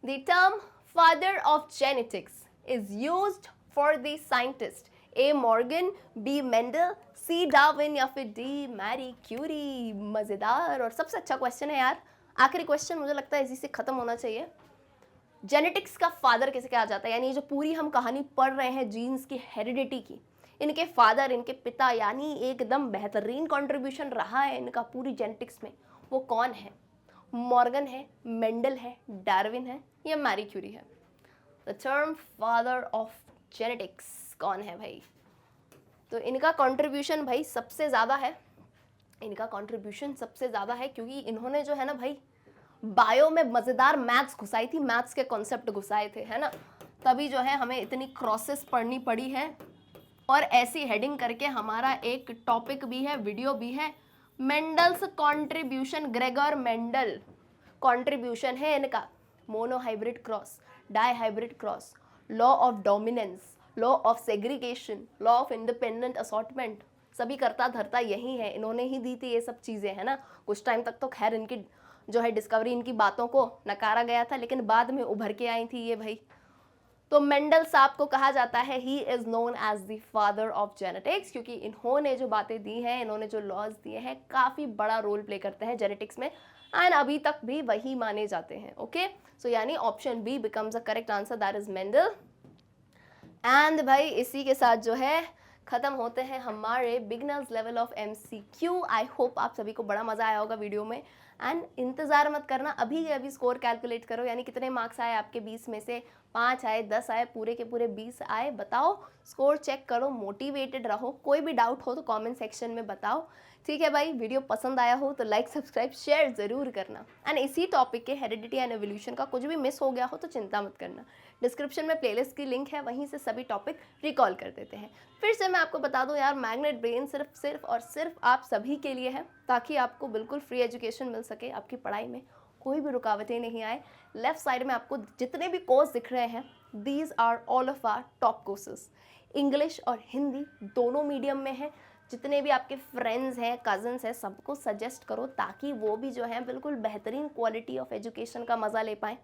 The term father of genetics is used for the scientist A Morgan, B Mendel, C Darwin या फिर डी मैरी क्यूरी। मजेदार और सबसे अच्छा क्वेश्चन है यार, आखिरी क्वेश्चन मुझे लगता है इसी से खत्म होना चाहिए। जेनेटिक्स का फादर किसे कहा जाता है? यानी जो पूरी हम कहानी पढ़ रहे हैं जीन्स की हेरिडिटी की, इनके फादर, इनके पिता, यानी एकदम बेहतरीन कंट्रीब्यूशन रहा है इनका पूरी जेनेटिक्स में, वो कौन है? मॉर्गन है, मेंडल है, डार्विन है या मैरी क्यूरी है? The term father of genetics कौन है भाई? तो इनका कंट्रीब्यूशन भाई सबसे ज़्यादा है, इनका कंट्रीब्यूशन सबसे ज़्यादा है क्योंकि इन्होंने जो है ना भाई बायो में मज़ेदार मैथ्स घुसाई थी, मैथ्स के कॉन्सेप्ट घुसाए थे, है ना। तभी जो है हमें इतनी क्रॉसेस पढ़नी पड़ी है। और ऐसी हेडिंग करके हमारा एक टॉपिक भी है, वीडियो भी है, Mendel's contribution, Gregor Mendel contribution है इनका, monohybrid cross, dihybrid cross, law of dominance, law of segregation, law of independent assortment, सभी करता धरता यही है, इन्होंने ही दी थी ये सब चीज़ें, है ना। कुछ टाइम तक तो खैर इनकी जो है डिस्कवरी, इनकी बातों को नकारा गया था, लेकिन बाद में उभर के आई थी ये भाई। तो मेंडल साहब को कहा जाता है he is known as the father of genetics, क्योंकि इन्होंने जो बातें दी हैं, इन्होंने जो लॉज दिए हैं, काफ़ी बड़ा रोल प्ले करते हैं जेनेटिक्स में, एंड अभी तक भी वही माने जाते हैं। ओके, सो यानी option B becomes a correct answer, that is Mendel. And भाई इसी के साथ जो है ख़त्म होते हैं हमारे beginners level of MCQ। I hope आप सभी को बड़ा मज़ा आया होगा वीडियो में, एंड इंतज़ार मत करना, अभी के अभी स्कोर कैलकुलेट करो, यानी कितने मार्क्स आए आपके 20 में से, 5 आए, 10 आए, पूरे के पूरे 20 आए, बताओ, स्कोर चेक करो, मोटिवेटेड रहो। कोई भी डाउट हो तो कमेंट सेक्शन में बताओ, ठीक है भाई। वीडियो पसंद आया हो तो लाइक सब्सक्राइब शेयर ज़रूर करना, एंड इसी टॉपिक के हेरिडिटी एंड एवोल्यूशन का कुछ भी मिस हो गया हो तो चिंता मत करना, डिस्क्रिप्शन में प्लेलिस्ट की लिंक है, वहीं से सभी टॉपिक रिकॉल कर देते हैं। फिर से मैं आपको बता दूं यार, मैग्नेट ब्रेन सिर्फ और सिर्फ आप सभी के लिए है, ताकि आपको बिल्कुल फ्री एजुकेशन मिल सके, आपकी पढ़ाई में कोई भी रुकावटें नहीं आए। लेफ्ट साइड में आपको जितने भी कोर्स दिख रहे हैं, these are all of our top courses, English और हिंदी दोनों मीडियम में है। जितने भी आपके फ्रेंड्स हैं, कज़न्स हैं, सबको सजेस्ट करो, ताकि वो भी जो है बिल्कुल बेहतरीन क्वालिटी ऑफ एजुकेशन का मज़ा ले पाएँ।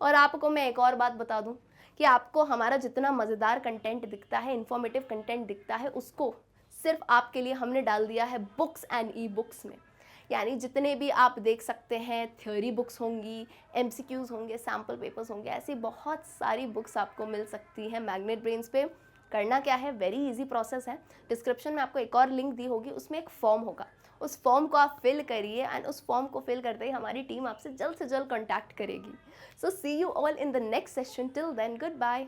और आपको मैं एक और बात बता दूं कि आपको हमारा जितना मज़ेदार कंटेंट दिखता है, इन्फॉर्मेटिव कंटेंट दिखता है, उसको सिर्फ आपके लिए हमने डाल दिया है बुक्स एंड ई बुक्स में। यानी जितने भी आप देख सकते हैं, थ्योरी बुक्स होंगी, MCQs होंगे, सैम्पल पेपर्स होंगे, ऐसी बहुत सारी बुक्स आपको मिल सकती हैं मैग्नेट ब्रेन्स पे। करना क्या है, वेरी इजी प्रोसेस है। डिस्क्रिप्शन में आपको एक और लिंक दी होगी, उसमें एक फॉर्म होगा, उस फॉर्म को आप फिल करिए, एंड उस फॉर्म को फिल करते ही हमारी टीम आपसे जल्द से जल्द कॉन्टैक्ट करेगी। So see you all in the next session, till then good bye.